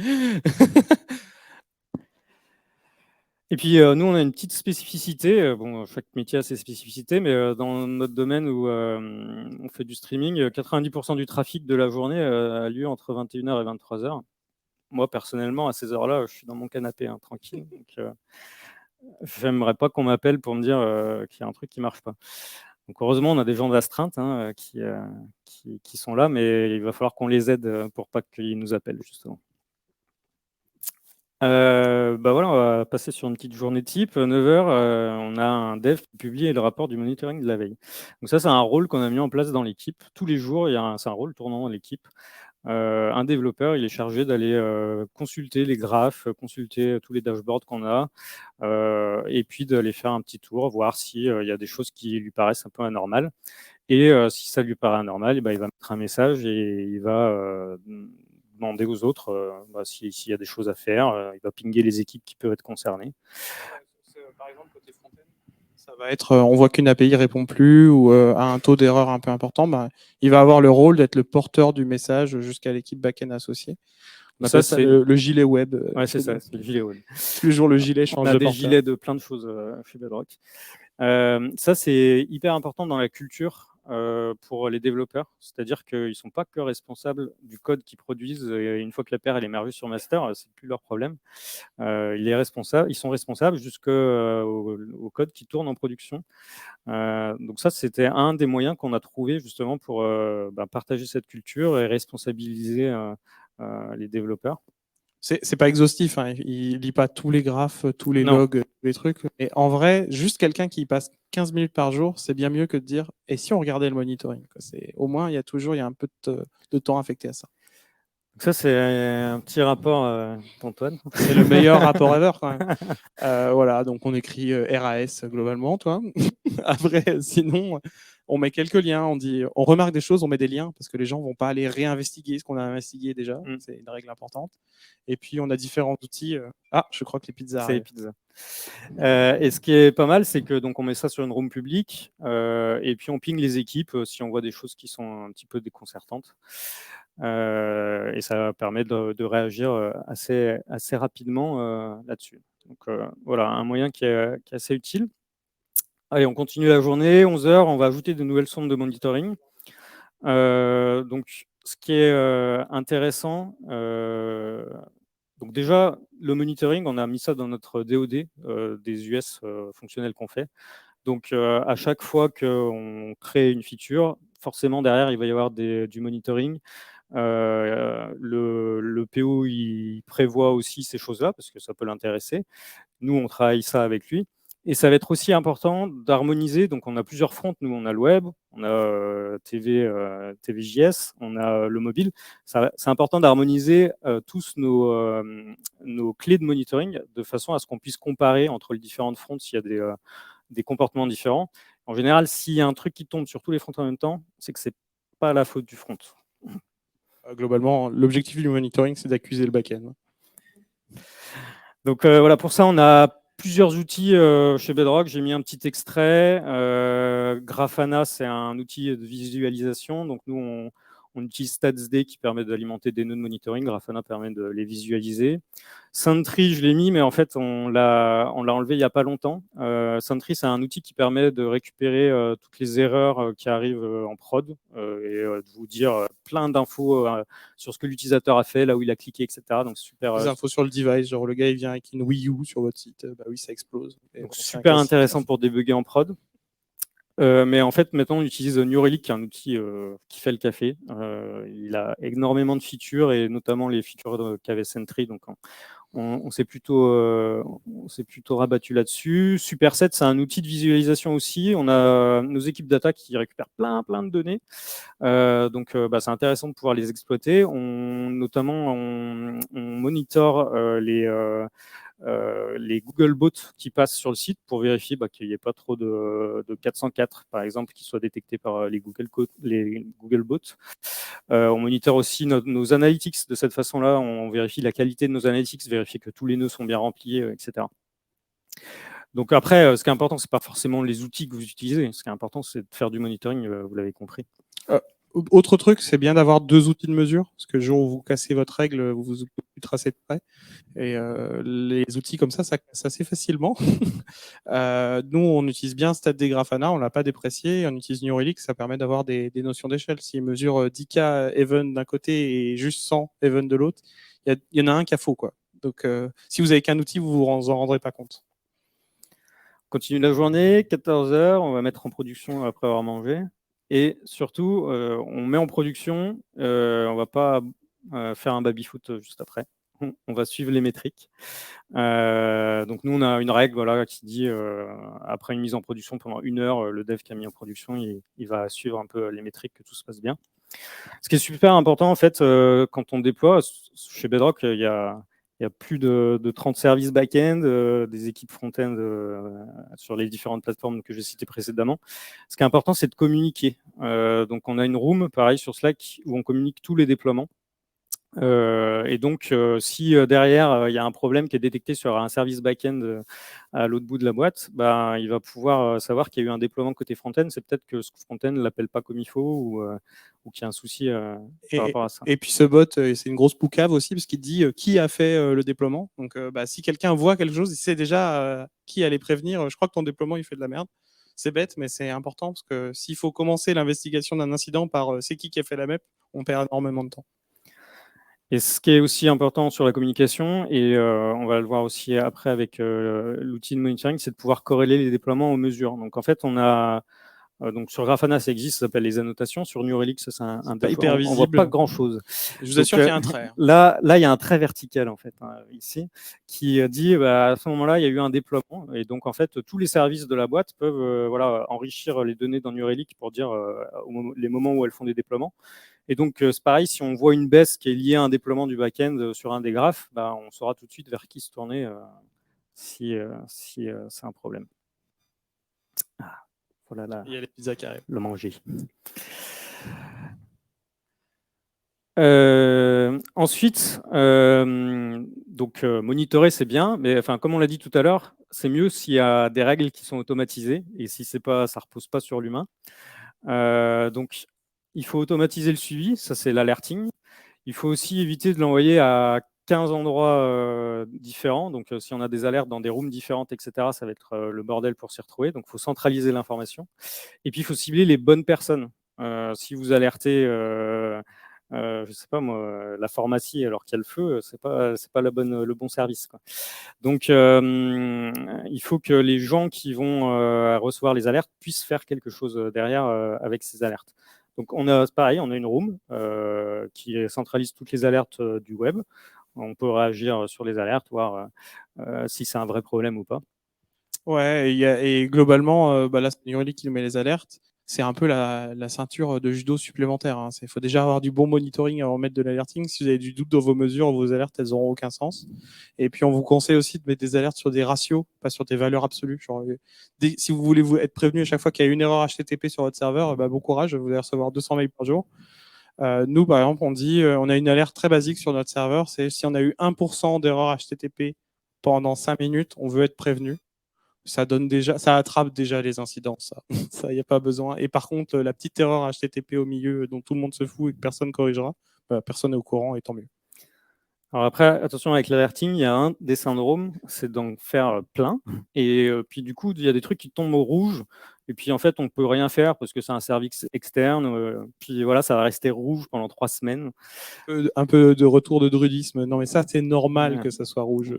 Et puis, nous, on a une petite spécificité. Bon, chaque métier a ses spécificités, mais dans notre domaine où on fait du streaming, 90% du trafic de la journée a lieu entre 21h et 23h. Moi, personnellement, à ces heures-là, je suis dans mon canapé, hein, tranquille. Donc, j'aimerais pas qu'on m'appelle pour me dire qu'il y a un truc qui marche pas. Donc, heureusement, on a des gens d'astreinte qui sont là, mais il va falloir qu'on les aide pour pas qu'ils nous appellent, justement. Voilà, on va passer sur une petite journée type. 9h, on a un dev qui publie le rapport du monitoring de la veille. Donc ça, c'est un rôle qu'on a mis en place dans l'équipe. Tous les jours, c'est un rôle tournant dans l'équipe. Un développeur, il est chargé d'aller consulter les graphes, consulter tous les dashboards qu'on a, et puis d'aller faire un petit tour, voir s'il y a des choses qui lui paraissent un peu anormales. Et si ça lui paraît anormal, il va mettre un message et il va demander aux autres s'il y a des choses à faire. Il va pinguer les équipes qui peuvent être concernées. Par exemple, côté front-end, ça va être, on voit qu'une API ne répond plus ou a un taux d'erreur un peu important, il va avoir le rôle d'être le porteur du message jusqu'à l'équipe back-end associée. On appelle ça le gilet web. Ouais, c'est ça, c'est le gilet web. Tous les jours, le gilet change de porteur. On a des gilets de plein de choses chez Bedrock. Ça, c'est hyper important dans la culture pour les développeurs. C'est-à-dire qu'ils ne sont pas que responsables du code qu'ils produisent. Et une fois que la paire elle est mergée sur master, ce n'est plus leur problème. Ils sont responsables jusqu'au code qui tourne en production. Donc ça, c'était un des moyens qu'on a trouvé justement pour partager cette culture et responsabiliser les développeurs. C'est pas exhaustif, hein. Il lit pas tous les graphes, tous les logs, tous les trucs. Et en vrai, juste quelqu'un qui passe 15 minutes par jour, c'est bien mieux que de dire et si on regardait le monitoring, quoi. Au moins, il y a un peu de temps affecté à ça. Donc ça, c'est un petit rapport d'Antoine. C'est le meilleur rapport ever, quand même. Voilà, donc on écrit RAS globalement, toi. Après, sinon, on met quelques liens, on remarque des choses, on met des liens, parce que les gens ne vont pas aller réinvestiguer ce qu'on a investigué déjà. C'est une règle importante. Et puis, on a différents outils. Je crois que les pizzas arrivent. C'est les pizzas. Et ce qui est pas mal, c'est que donc on met ça sur une room publique et puis on ping les équipes si on voit des choses qui sont un petit peu déconcertantes. Et ça permet de réagir assez rapidement là-dessus. Donc voilà, un moyen qui est assez utile. Allez, on continue la journée, 11h, on va ajouter de nouvelles sondes de monitoring. Donc, ce qui est intéressant, donc déjà, le monitoring, on a mis ça dans notre DOD des US fonctionnels qu'on fait. Donc, à chaque fois qu'on crée une feature, forcément, derrière, il va y avoir du monitoring. Le PO, il prévoit aussi ces choses-là, parce que ça peut l'intéresser. Nous, on travaille ça avec lui. Et ça va être aussi important d'harmoniser. Donc, on a plusieurs fronts. Nous, on a le web, on a TVJS, on a le mobile. C'est important d'harmoniser tous nos clés de monitoring de façon à ce qu'on puisse comparer entre les différentes fronts s'il y a des comportements différents. En général, s'il y a un truc qui tombe sur tous les fronts en même temps, c'est que ce n'est pas la faute du front. Globalement, l'objectif du monitoring, c'est d'accuser le back-end. Donc voilà, pour ça, on a plusieurs outils chez Bedrock. J'ai mis un petit extrait. Grafana, c'est un outil de visualisation. Donc nous, on utilise StatsD qui permet d'alimenter des nœuds de monitoring. Grafana permet de les visualiser. Sentry, je l'ai mis, mais en fait, on l'a enlevé il n'y a pas longtemps. Sentry, c'est un outil qui permet de récupérer toutes les erreurs qui arrivent en prod et de vous dire plein d'infos sur ce que l'utilisateur a fait, là où il a cliqué, etc. Donc, super, Des infos sur le device, genre le gars il vient avec une Wii U sur votre site, bah oui, ça explose. donc super intéressant pour débugger en prod. Mais en fait, maintenant, on utilise New Relic, qui est un outil qui fait le café. Il a énormément de features, et notamment les features qu'avait Sentry. Donc, on s'est plutôt rabattu là-dessus. Superset, c'est un outil de visualisation aussi. On a nos équipes data qui récupèrent plein de données. Donc, c'est intéressant de pouvoir les exploiter. Notamment, on monitore les Google Bots qui passent sur le site pour vérifier qu'il n'y ait pas trop de 404, par exemple, qui soient détectés par les Google Bots. On monitore aussi nos analytics de cette façon-là. On vérifie la qualité de nos analytics, vérifier que tous les nœuds sont bien remplis, etc. Donc après, ce qui est important, ce n'est pas forcément les outils que vous utilisez. Ce qui est important, c'est de faire du monitoring, vous l'avez compris. Autre truc, c'est bien d'avoir 2 outils de mesure, parce que le jour où vous cassez votre règle, vous tracez de près. Et les outils comme ça casse assez facilement. Nous, on utilise bien Stat des Grafana, on l'a pas déprécié. On utilise New Relic, ça permet d'avoir des notions d'échelle. S'il mesure 10K even d'un côté et juste 100 even de l'autre, il y en a un qui a faux, quoi. Donc, si vous avez qu'un outil, vous vous en rendrez pas compte. On continue la journée, 14h, on va mettre en production après avoir mangé. Et surtout, on met en production, on va pas faire un baby-foot juste après. On va suivre les métriques. Donc nous, on a une règle qui dit, après une mise en production pendant 1 heure, le dev qui a mis en production, il va suivre un peu les métriques, que tout se passe bien. Ce qui est super important, en fait, quand on déploie, chez Bedrock, il y a plus de 30 services back-end, des équipes front-end sur les différentes plateformes que j'ai citées précédemment. Ce qui est important, c'est de communiquer. Donc, on a une room, pareil, sur Slack, où on communique tous les déploiements. Et donc, si derrière, il y a un problème qui est détecté sur un service back-end à l'autre bout de la boîte, il va pouvoir savoir qu'il y a eu un déploiement côté front-end. C'est peut-être que ce front-end ne l'appelle pas comme il faut, ou qu'il y a un souci par rapport à ça. Et puis ce bot, c'est une grosse poucave aussi, parce qu'il dit qui a fait le déploiement. Donc, si quelqu'un voit quelque chose, il sait déjà qui allait prévenir. Je crois que ton déploiement, il fait de la merde. C'est bête, mais c'est important, parce que s'il faut commencer l'investigation d'un incident par c'est qui a fait la MEP, on perd énormément de temps. Et ce qui est aussi important sur la communication, et on va le voir aussi après avec l'outil de monitoring, c'est de pouvoir corréler les déploiements aux mesures. Donc en fait, on a donc sur Grafana, ça existe, ça s'appelle les annotations. Sur New Relic, c'est un hyper visible. On voit pas grand-chose. Je vous assure qu'il y a un trait. Là, il y a un trait vertical en fait ici, qui dit à ce moment-là, il y a eu un déploiement, et donc en fait, tous les services de la boîte peuvent enrichir les données dans New Relic pour dire les moments où elles font des déploiements. Et donc, c'est pareil, si on voit une baisse qui est liée à un déploiement du back-end sur un des graphes, on saura tout de suite vers qui se tourner si c'est un problème. Voilà, il y a les pizzas qui arrivent. Le manger. Ensuite, monitorer, c'est bien, mais comme on l'a dit tout à l'heure, c'est mieux s'il y a des règles qui sont automatisées, et si ça ne repose pas sur l'humain. Donc, il faut automatiser le suivi, ça c'est l'alerting. Il faut aussi éviter de l'envoyer à 15 endroits différents. Donc, si on a des alertes dans des rooms différentes, etc., ça va être le bordel pour s'y retrouver. Donc, il faut centraliser l'information. Et puis, il faut cibler les bonnes personnes. Si vous alertez, je ne sais pas moi, la pharmacie alors qu'il y a le feu, c'est pas le bon service, quoi. Donc, il faut que les gens qui vont recevoir les alertes puissent faire quelque chose derrière avec ces alertes. Donc, pareil, on a une room qui centralise toutes les alertes du web. On peut réagir sur les alertes, voir si c'est un vrai problème ou pas. Ouais, et globalement, là, c'est New Relic qui nous met les alertes. C'est un peu la ceinture de judo supplémentaire. Il faut déjà avoir du bon monitoring avant de mettre de l'alerting. Si vous avez du doute dans vos mesures, vos alertes, elles n'auront aucun sens. Et puis, on vous conseille aussi de mettre des alertes sur des ratios, pas sur des valeurs absolues. Genre, si vous voulez être prévenu à chaque fois qu'il y a une erreur HTTP sur votre serveur, bon courage, vous allez recevoir 200 mails par jour. Nous, par exemple, on dit, on a une alerte très basique sur notre serveur, c'est si on a eu 1% d'erreur HTTP pendant 5 minutes, on veut être prévenu. Ça attrape déjà les incidents, ça. Ça, il n'y a pas besoin. Et par contre, la petite erreur HTTP au milieu dont tout le monde se fout et que personne corrigera, personne n'est au courant et tant mieux. Alors après, attention avec l'alerting, il y a un des syndromes, c'est d'en faire plein. Et puis du coup, il y a des trucs qui tombent au rouge. Et puis en fait, on ne peut rien faire parce que c'est un service externe. Puis voilà, ça va rester rouge pendant 3 semaines. Un peu de retour de drudisme. Non, mais ça, c'est normal Ouais. que ça soit rouge.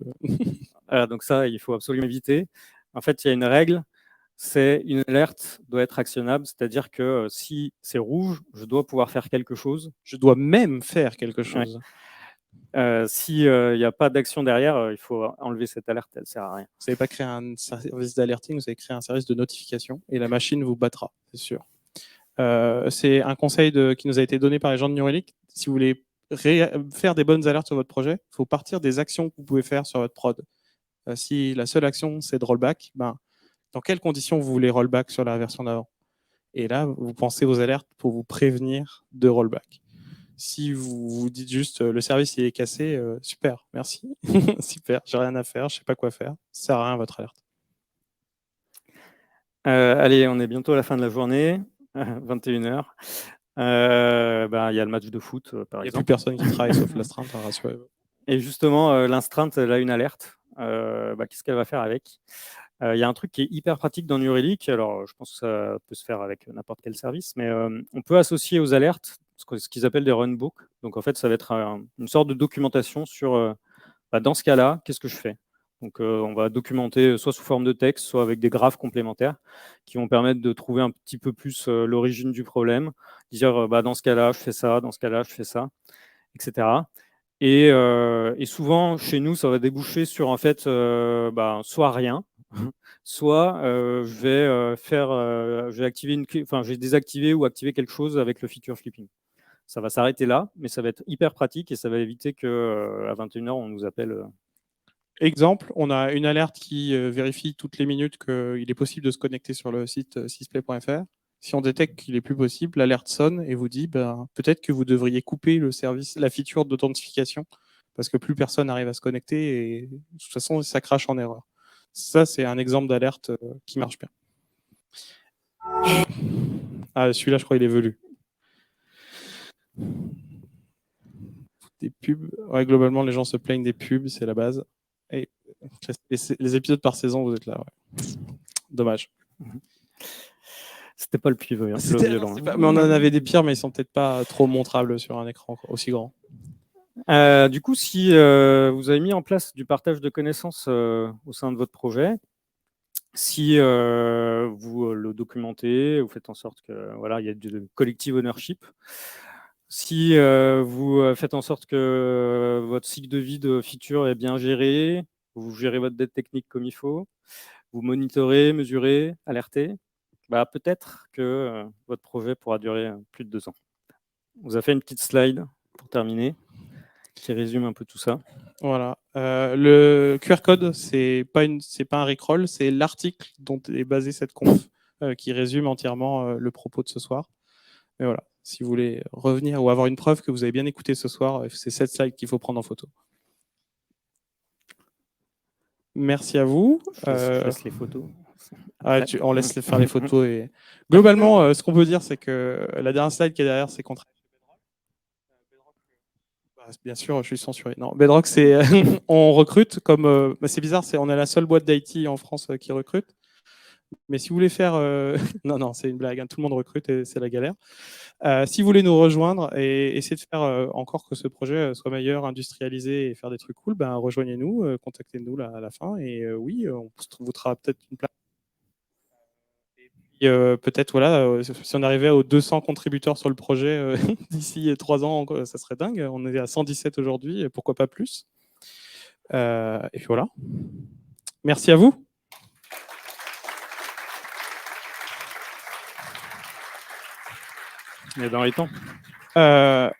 Voilà, donc ça, il faut absolument éviter. En fait, il y a une règle, c'est une alerte doit être actionnable, c'est-à-dire que si c'est rouge, je dois pouvoir faire quelque chose. Je dois même faire quelque Ouais. chose. Si il n'y a pas d'action derrière, il faut enlever cette alerte, elle ne sert à rien. Vous n'avez pas créé un service d'alerting, vous avez créé un service de notification et la machine vous battra, c'est sûr. C'est un conseil qui nous a été donné par les gens de New Relic. Si vous voulez faire des bonnes alertes sur votre projet, il faut partir des actions que vous pouvez faire sur votre prod. Si la seule action, c'est de rollback, dans quelles conditions vous voulez rollback sur la version d'avant? Et là, vous pensez aux alertes pour vous prévenir de rollback. Si vous vous dites juste le service il est cassé, super, merci, super, j'ai rien à faire, je sais pas quoi faire, ça sert à rien votre alerte. Allez, on est bientôt à la fin de la journée, 21h. Il y a le match de foot, par Il n'y a exemple. plus personne qui travaille sauf l'astreinte, rassurez-vous. Et justement, l'astreinte, elle a une alerte. Qu'est-ce qu'elle va faire avec? Il y a un truc qui est hyper pratique dans New Relic. Alors, je pense que ça peut se faire avec n'importe quel service, mais on peut associer aux alertes ce qu'ils appellent des runbooks. Donc, en fait, ça va être une sorte de documentation sur, dans ce cas-là, qu'est-ce que je fais? Donc, on va documenter soit sous forme de texte, soit avec des graphes complémentaires qui vont permettre de trouver un petit peu plus l'origine du problème, dire dans ce cas-là, je fais ça, dans ce cas-là, je fais ça, etc. Et souvent, chez nous, ça va déboucher sur en fait, soit rien, soit je vais activer je vais désactiver ou activer quelque chose avec le feature flipping. Ça va s'arrêter là, mais ça va être hyper pratique et ça va éviter que à 21h, on nous appelle. Exemple, on a une alerte qui vérifie toutes les minutes qu'il est possible de se connecter sur le site sysplay.fr. Si on détecte qu'il est plus possible, l'alerte sonne et vous dit peut-être que vous devriez couper le service, la feature d'authentification parce que plus personne n'arrive à se connecter et de toute façon ça crache en erreur. Ça, c'est un exemple d'alerte qui marche bien. Ah, celui-là, je crois qu'il est velu. Des pubs. Ouais, globalement, les gens se plaignent des pubs, c'est la base. Et les épisodes par saison, vous êtes là. Ouais. Dommage. C'était pas le plus violent. Mais on en avait des pires, mais ils sont peut-être pas trop montrables sur un écran aussi grand. Du coup, si vous avez mis en place du partage de connaissances au sein de votre projet, si vous le documentez, vous faites en sorte que voilà, il y a du collective ownership. Si vous faites en sorte que votre cycle de vie de feature est bien géré, vous gérez votre dette technique comme il faut, vous monitorez, mesurez, alertez, peut-être que votre projet pourra durer plus de 2 ans. On vous a fait une petite slide pour terminer qui résume un peu tout ça. Voilà. Le QR code, c'est pas un Rickroll, c'est l'article dont est basée cette conf qui résume entièrement le propos de ce soir. Mais voilà, si vous voulez revenir ou avoir une preuve que vous avez bien écouté ce soir, c'est cette slide qu'il faut prendre en photo. Merci à vous. Je laisse les photos. On laisse faire les photos. Et... Globalement, ce qu'on peut dire, c'est que la dernière slide qui est derrière, c'est qu'on travaille chez Bedrock. Bien sûr, je suis censuré. Non, Bedrock, c'est on recrute comme. C'est bizarre, on est la seule boîte d'IT en France qui recrute. Mais si vous voulez faire. Non, c'est une blague. Hein, tout le monde recrute et c'est la galère. Si vous voulez nous rejoindre et essayer de faire encore que ce projet soit meilleur, industrialisé et faire des trucs cool, rejoignez-nous, contactez-nous à la fin. Et oui, on vous trouvera peut-être une place. Peut-être, voilà, si on arrivait aux 200 contributeurs sur le projet d'ici 3 ans, ça serait dingue. On est à 117 aujourd'hui, pourquoi pas plus. Et puis voilà. Merci à vous. Et dans les temps.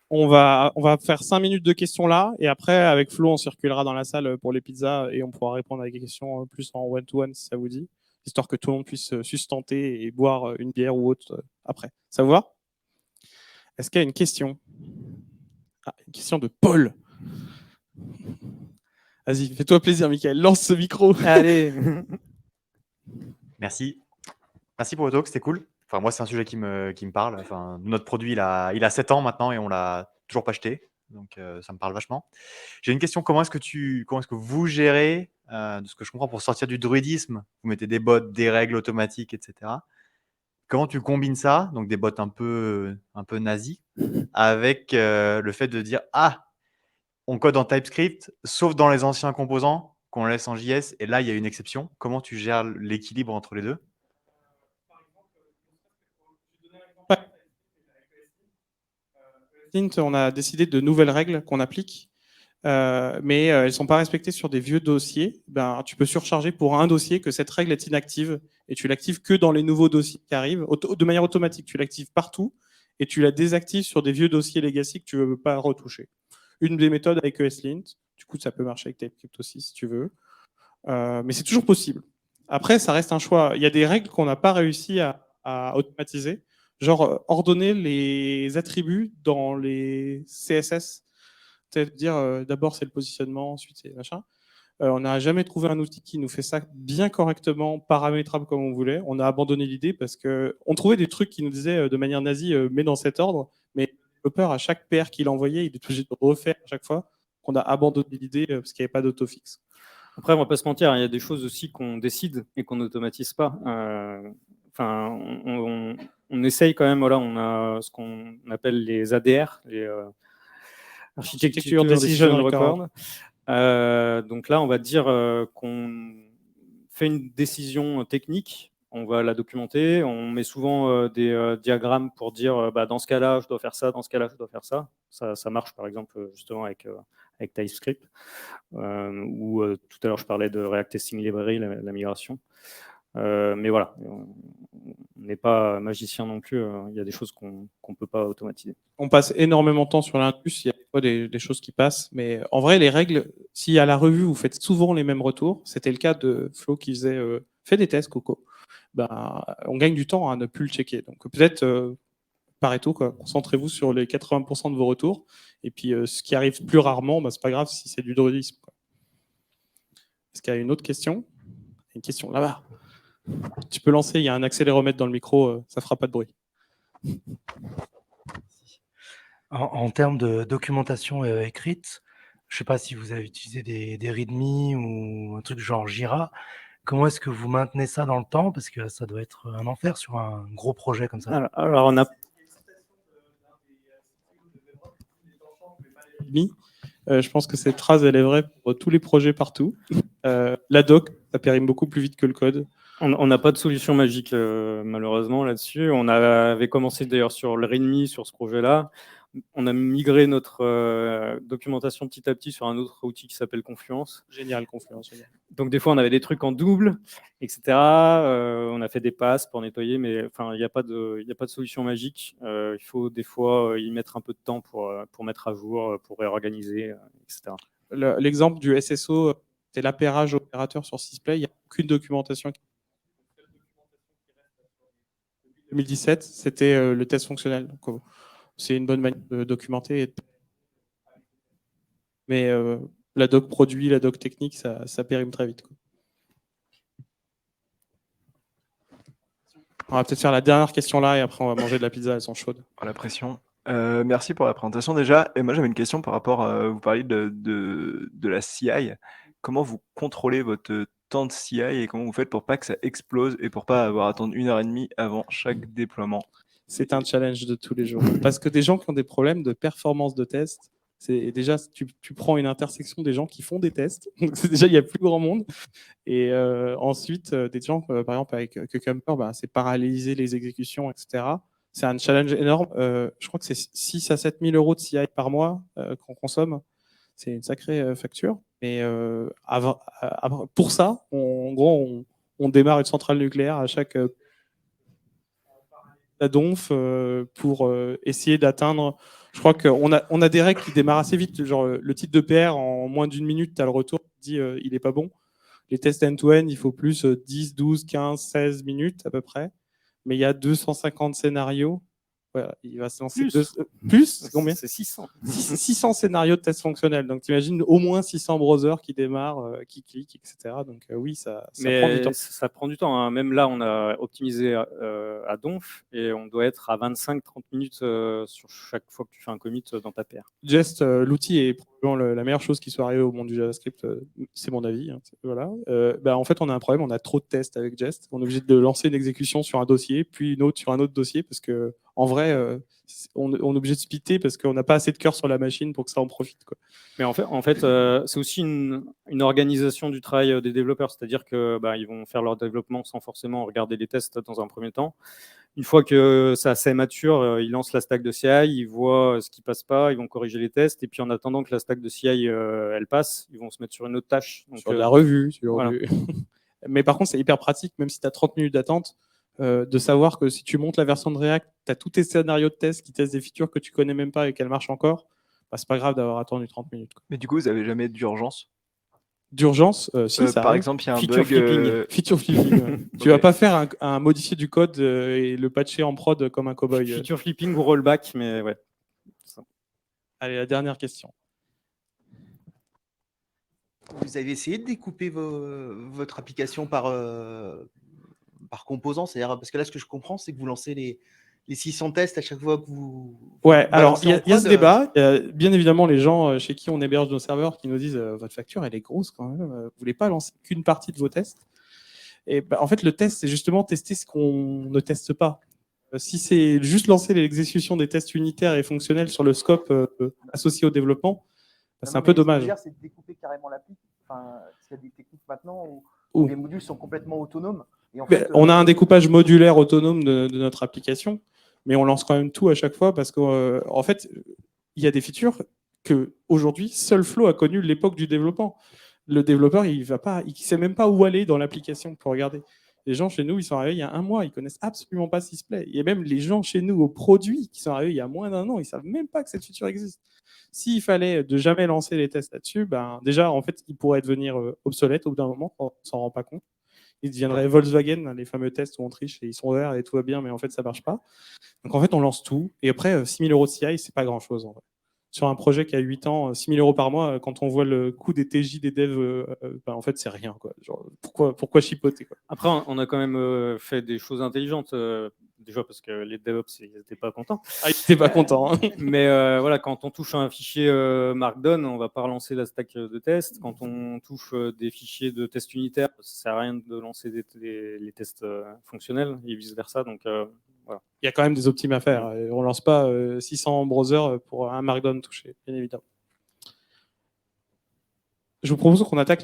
On va faire 5 minutes de questions là, et après, avec Flo, on circulera dans la salle pour les pizzas et on pourra répondre à des questions plus en one-to-one, si ça vous dit, histoire que tout le monde puisse sustenter et boire une bière ou autre après. Ça vous va? Est-ce qu'il y a une question? Une question de Paul. Vas-y, fais-toi plaisir, Mickaël. Lance ce micro. Allez. Merci. Merci pour le talk, c'était cool. Moi, c'est un sujet qui me parle. Notre produit, il a 7 ans maintenant et on l'a toujours pas acheté. donc ça me parle vachement. J'ai une question, comment est-ce que vous gérez, de ce que je comprends, pour sortir du druidisme, vous mettez des bots, des règles automatiques, etc. Comment tu combines ça, donc des bots un peu nazis, avec le fait de dire ah, on code en TypeScript, sauf dans les anciens composants qu'on laisse en JS, et là il y a une exception. Comment tu gères l'équilibre entre les deux? On a décidé de nouvelles règles qu'on applique, mais elles ne sont pas respectées sur des vieux dossiers. Ben, tu peux surcharger pour un dossier que cette règle est inactive et tu l'actives que dans les nouveaux dossiers qui arrivent, de manière automatique. Tu l'actives partout et tu la désactives sur des vieux dossiers legacy que tu ne veux pas retoucher. Une des méthodes avec ESLint, du coup ça peut marcher avec TypeScript aussi si tu veux, mais c'est toujours possible. Après, ça reste un choix. Il y a des règles qu'on n'a pas réussi à automatiser, genre ordonner les attributs dans les CSS. C'est-à-dire, d'abord c'est le positionnement, ensuite c'est machin. On n'a jamais trouvé un outil qui nous fait ça bien correctement, paramétrable comme on voulait. On a abandonné l'idée parce qu'on trouvait des trucs qui nous disaient de manière nazie, mets dans cet ordre, mais le développeur, à chaque PR qu'il envoyait, il est obligé de refaire à chaque fois. On a abandonné l'idée parce qu'il n'y avait pas d'autofix. Après, on va pas se mentir, il y a des choses aussi qu'on décide et qu'on n'automatise pas. Enfin, on essaye quand même. Voilà, on a ce qu'on appelle les ADR, les Architecture Decision Record. Donc là, on va dire qu'on fait une décision technique, on va la documenter, on met souvent des diagrammes pour dire dans ce cas-là, je dois faire ça, dans ce cas-là, je dois faire ça. Ça marche par exemple justement avec TypeScript, ou tout à l'heure je parlais de React Testing Library, la migration. Mais voilà, on n'est pas magicien non plus, il y a des choses qu'on ne peut pas automatiser. On passe énormément de temps sur l'Indus, il y a pas des choses qui passent, mais en vrai, les règles, si à la revue, vous faites souvent les mêmes retours, c'était le cas de Flo qui faisait « fais des tests, Coco », on gagne du temps à ne plus le checker. Donc peut-être, Pareto, concentrez-vous sur les 80% de vos retours, et puis ce qui arrive plus rarement, c'est pas grave si c'est du druidisme. Est-ce qu'il y a une autre question? Une question là-bas. Tu peux lancer, il y a un accéléromètre dans le micro, ça fera pas de bruit. En termes de documentation écrite, je ne sais pas si vous avez utilisé des README ou un truc genre Jira. Comment est-ce que vous maintenez ça dans le temps? Parce que ça doit être un enfer sur un gros projet comme ça. Alors on a... Je pense que cette phrase, elle est vraie pour tous les projets partout. La doc, ça périme beaucoup plus vite que le code. On n'a pas de solution magique, malheureusement, là-dessus. On avait commencé d'ailleurs sur le README, sur ce projet-là. On a migré notre documentation petit à petit sur un autre outil qui s'appelle Confluence. Génial, Confluence. Génial. Donc des fois, on avait des trucs en double, etc. On a fait des passes pour nettoyer, mais il n'y a pas de solution magique. Il faut des fois y mettre un peu de temps pour mettre à jour, pour réorganiser, etc. L'exemple du SSO, c'est l'appairage opérateur sur Sysplay. Il n'y a aucune documentation. 2017, c'était le test fonctionnel. Donc, c'est une bonne manière de documenter. Mais la doc produit, la doc technique, ça périme très vite. On va peut-être faire la dernière question là et après on va manger de la pizza, elles sont chaudes. La pression. Merci pour la présentation déjà. Et moi j'avais une question par rapport à, vous parliez de la CI. Comment vous contrôlez votre temps de CI et comment vous faites pour pas que ça explose et pour pas avoir à attendre 1h30 avant chaque déploiement? C'est un challenge de tous les jours. Parce que des gens qui ont des problèmes de performance de test, c'est déjà, tu prends une intersection des gens qui font des tests. Donc déjà, il y a plus grand monde. Et ensuite, des gens, par exemple, avec Cucumber, c'est paralyser les exécutions, etc. C'est un challenge énorme. Je crois que c'est 6 à 7 000 euros de CI par mois qu'on consomme. C'est une sacrée facture. Mais pour ça, en gros, on démarre une centrale nucléaire à chaque donf pour essayer d'atteindre. Je crois qu'on a des règles qui démarrent assez vite. Genre le titre de PR, en moins d'une minute, tu as le retour qui dit il n'est pas bon. Les tests end-to-end, il faut plus 10, 12, 15, 16 minutes à peu près. Mais il y a 250 scénarios. Voilà, il va se lancer Plus. plus combien? C'est 600. 600 scénarios de tests fonctionnels. Donc, tu imagines au moins 600 browsers qui démarrent, qui cliquent, etc. Donc, oui, ça prend du temps. Ça prend du temps. Hein. Même là, on a optimisé à Donf et on doit être à 25-30 minutes sur chaque fois que tu fais un commit dans ta paire. Jest, l'outil est probablement la meilleure chose qui soit arrivée au monde du JavaScript. C'est mon avis. Hein. Voilà. En fait, on a un problème. On a trop de tests avec Jest. On est obligé de lancer une exécution sur un dossier, puis une autre sur un autre dossier, parce que en vrai, on est obligé de splitter parce qu'on n'a pas assez de cœur sur la machine pour que ça en profite, quoi. Mais en fait c'est aussi une organisation du travail des développeurs, c'est-à-dire que ils vont faire leur développement sans forcément regarder les tests dans un premier temps. Une fois que c'est assez mature, ils lancent la stack de CI, ils voient ce qui passe pas, ils vont corriger les tests, et puis en attendant que la stack de CI elle passe, ils vont se mettre sur une autre tâche. Donc, sur de la revue. Voilà. Mais par contre, c'est hyper pratique, même si tu as 30 minutes d'attente, de savoir que si tu montes la version de React, tu as tous tes scénarios de test qui testent des features que tu connais même pas et qu'elles marchent encore. C'est pas grave d'avoir attendu 30 minutes. Quoi. Mais du coup, vous n'avez jamais d'urgence? D'urgence, si, ça par arrive. exemple, il y a un Feature bug. flipping. Feature flipping. Tu vas pas faire un modifier du code et le patcher en prod comme un cowboy. Feature flipping ou rollback, mais ouais. Allez, la dernière question. Vous avez essayé de découper votre application par composants, c'est-à-dire parce que là, ce que je comprends, c'est que vous lancez les 600 tests à chaque fois que vous. Ouais, alors balancez il en y a ce prod, débat. Il y a bien évidemment les gens chez qui on héberge nos serveurs qui nous disent votre facture, elle est grosse quand même. Vous voulez pas lancer qu'une partie de vos tests. Et en fait, le test, c'est justement tester ce qu'on ne teste pas. Si c'est juste lancer l'exécution des tests unitaires et fonctionnels sur le scope associé au développement, c'est un peu dommage. Ce que je veux dire, c'est de découper carrément l'appli. Enfin, il y a des techniques maintenant où les modules sont complètement autonomes. Et en fait, on a un découpage modulaire autonome de notre application, mais on lance quand même tout à chaque fois parce qu'en fait, il y a des features que aujourd'hui seul Flow a connu l'époque du développement. Le développeur, il sait même pas où aller dans l'application pour regarder. Les gens chez nous, ils sont arrivés il y a un mois, ils connaissent absolument pas Sysplay. Il y a même les gens chez nous au produit qui sont arrivés il y a moins d'un an, ils savent même pas que cette feature existe. S'il fallait de jamais lancer les tests là-dessus, déjà, en fait, ils pourraient devenir obsolètes au bout d'un moment, on s'en rend pas compte. Ils deviendraient Volkswagen, les fameux tests où on triche et ils sont verts et tout va bien, mais en fait, ça marche pas. Donc, en fait, on lance tout. Et après, 6 000 € de CI, c'est pas grand-chose, en vrai. Sur un projet qui a 8 ans, 6 000 € par mois, quand on voit le coût des TJ des devs, en fait, c'est rien, quoi. Genre, pourquoi chipoter, quoi. Après, on a quand même fait des choses intelligentes. Déjà parce que les DevOps, ils n'étaient pas contents. Ah, ils n'étaient pas contents. Hein. Mais voilà, quand on touche un fichier Markdown, on ne va pas relancer la stack de test. Quand on touche des fichiers de tests unitaires, ça ne sert à rien de lancer les tests fonctionnels et vice-versa. Donc, voilà. Il y a quand même des optimes à faire. On ne lance pas 600 browsers pour un Markdown touché, bien évidemment. Je vous propose qu'on attaque